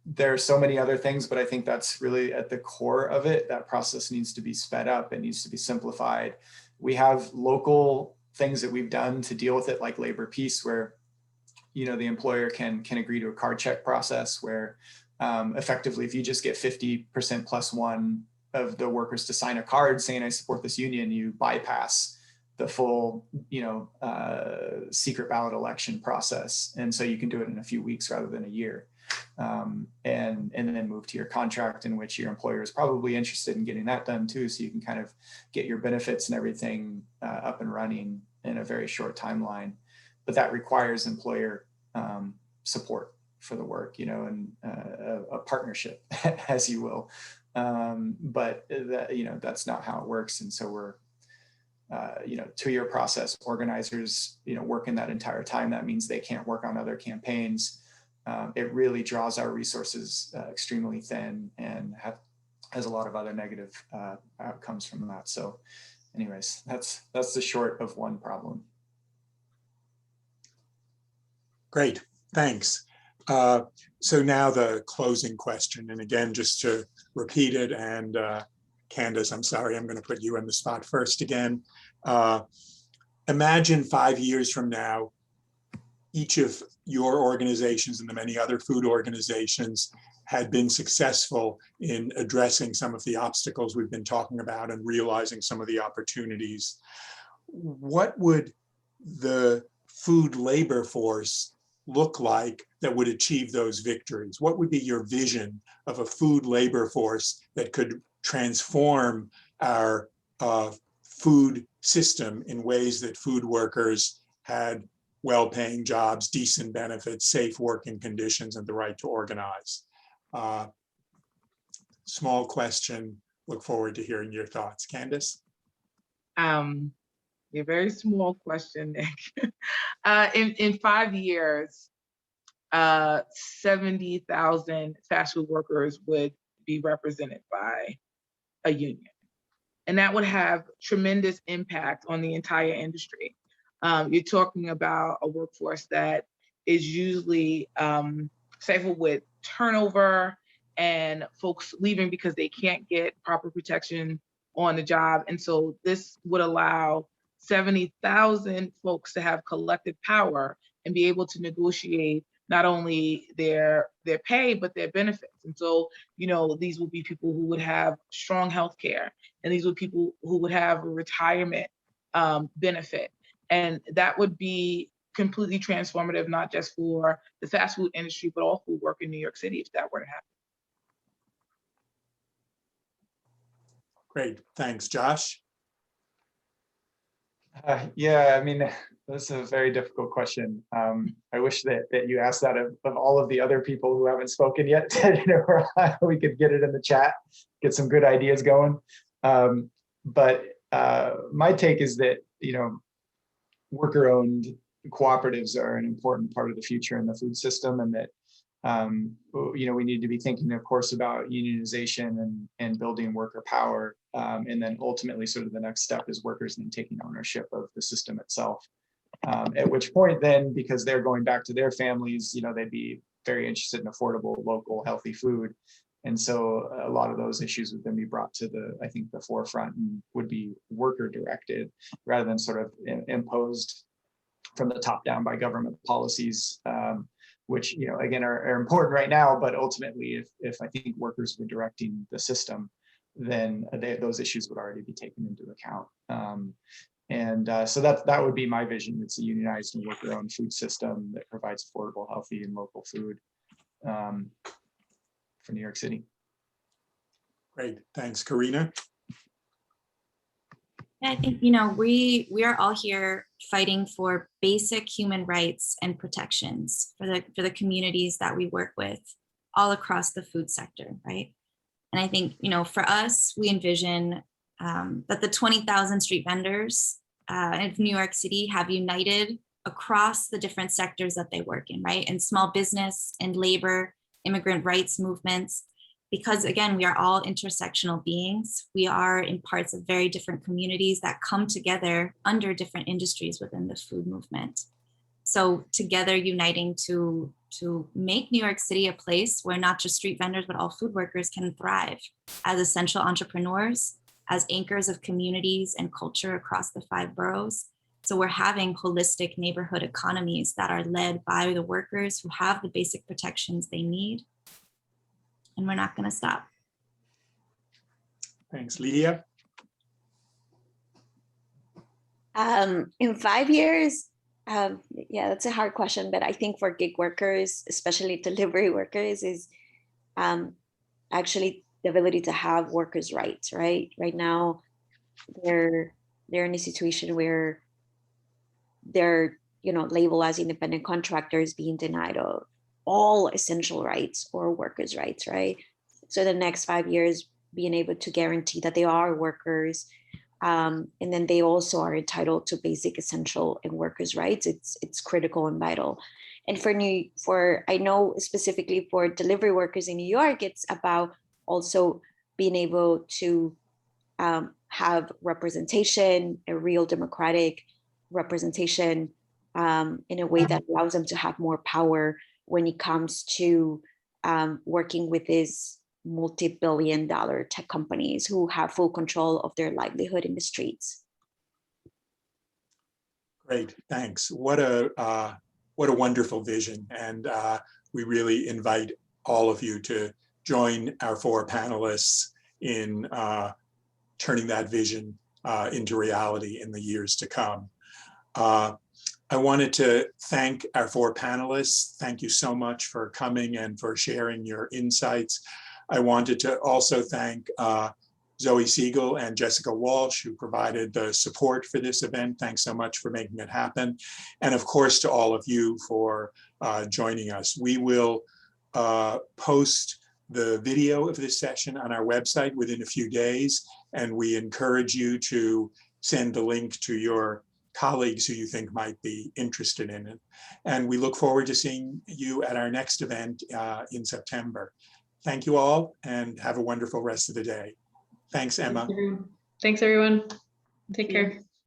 There are so many other things, but I think that's really at the core of it. That process needs to be sped up. It needs to be simplified. We have local things that we've done to deal with it, like labor peace, where the employer can agree to a card check process where effectively, if you just get 50% plus one of the workers to sign a card saying I support this union, you bypass the full secret ballot election process, and so you can do it in a few weeks rather than a year, and then move to your contract, in which your employer is probably interested in getting that done too, so you can kind of get your benefits and everything up and running in a very short timeline. But that requires employer support for the work, and a partnership, as you will. But that, that's not how it works. And so we're 2-year process. Organizers, working that entire time. That means they can't work on other campaigns. It really draws our resources extremely thin, and has a lot of other negative outcomes from that. So anyways, that's the short of one problem. Great, thanks. So now the closing question, and again, just to repeat it, and Candace, I'm sorry, I'm going to put you on the spot first again. Imagine 5 years from now, each of your organizations and the many other food organizations had been successful in addressing some of the obstacles we've been talking about and realizing some of the opportunities. What would the food labor force look like that would achieve those victories? What would be your vision of a food labor force that could transform our food system in ways that food workers had well-paying jobs, decent benefits, safe working conditions, and the right to organize? Small question. Look forward to hearing your thoughts. Candace? A very small question, Nick. In 5 years, 70,000 fast food workers would be represented by a union. And that would have tremendous impact on the entire industry. You're talking about a workforce that is usually stifled with turnover and folks leaving because they can't get proper protection on the job. And so this would allow 70,000 folks to have collective power and be able to negotiate not only their pay, but their benefits. And so, these would be people who would have strong health care, and these would be people who would have a retirement benefit. And that would be completely transformative, not just for the fast food industry, but all food work in New York City, if that were to happen. Great, thanks. Josh? Yeah, this is a very difficult question. I wish that you asked that of all of the other people who haven't spoken yet. We could get it in the chat, get some good ideas going. But my take is that, worker-owned cooperatives are an important part of the future in the food system, and that we need to be thinking, of course, about unionization and building worker power. And then ultimately, sort of the next step is workers then taking ownership of the system itself. At which point then, because they're going back to their families, they'd be very interested in affordable, local, healthy food. And so a lot of those issues would then be brought to I think the forefront, and would be worker directed rather than sort of imposed from the top down by government policies, which, again, are important right now, but ultimately if I think workers were directing the system, then those issues would already be taken into account. So that would be my vision. It's a unionized and worker-owned food system that provides affordable, healthy, and local food for New York City. Great, thanks. Karina? Yeah, I think, we are all here fighting for basic human rights and protections for the communities that we work with all across the food sector, right? And I think, for us, we envision that the 20,000 street vendors in New York City have united across the different sectors that they work in, right? And small business and labor, immigrant rights movements, because again, we are all intersectional beings. We are in parts of very different communities that come together under different industries within the food movement. So together uniting to make New York City a place where not just street vendors, but all food workers can thrive as essential entrepreneurs, as anchors of communities and culture across the 5 boroughs. So we're having holistic neighborhood economies that are led by the workers who have the basic protections they need. And we're not going to stop. Thanks. Lydia? In 5 years, yeah, that's a hard question, but I think for gig workers, especially delivery workers, is actually the ability to have workers' rights, right? Right now, they're in a situation where they're, labeled as independent contractors being denied of all essential rights or workers' rights, right? So the next 5 years, being able to guarantee that they are workers, and then they also are entitled to basic, essential, and workers' rights. It's critical and vital. And I know specifically for delivery workers in New York, it's about also being able to have representation, a real democratic representation, in a way that allows them to have more power when it comes to working with these multi-billion-dollar tech companies who have full control of their livelihood in the streets. Great, thanks. What a wonderful vision. And we really invite all of you to join our 4 panelists in turning that vision into reality in the years to come. I wanted to thank our 4 panelists. Thank you so much for coming and for sharing your insights. I wanted to also thank Zoe Siegel and Jessica Walsh, who provided the support for this event. Thanks so much for making it happen. And of course, to all of you for joining us. We will post the video of this session on our website within a few days, and we encourage you to send the link to your colleagues who you think might be interested in it. And we look forward to seeing you at our next event in September. Thank you all, and have a wonderful rest of the day. Thanks, Emma. Thanks, everyone. Take care.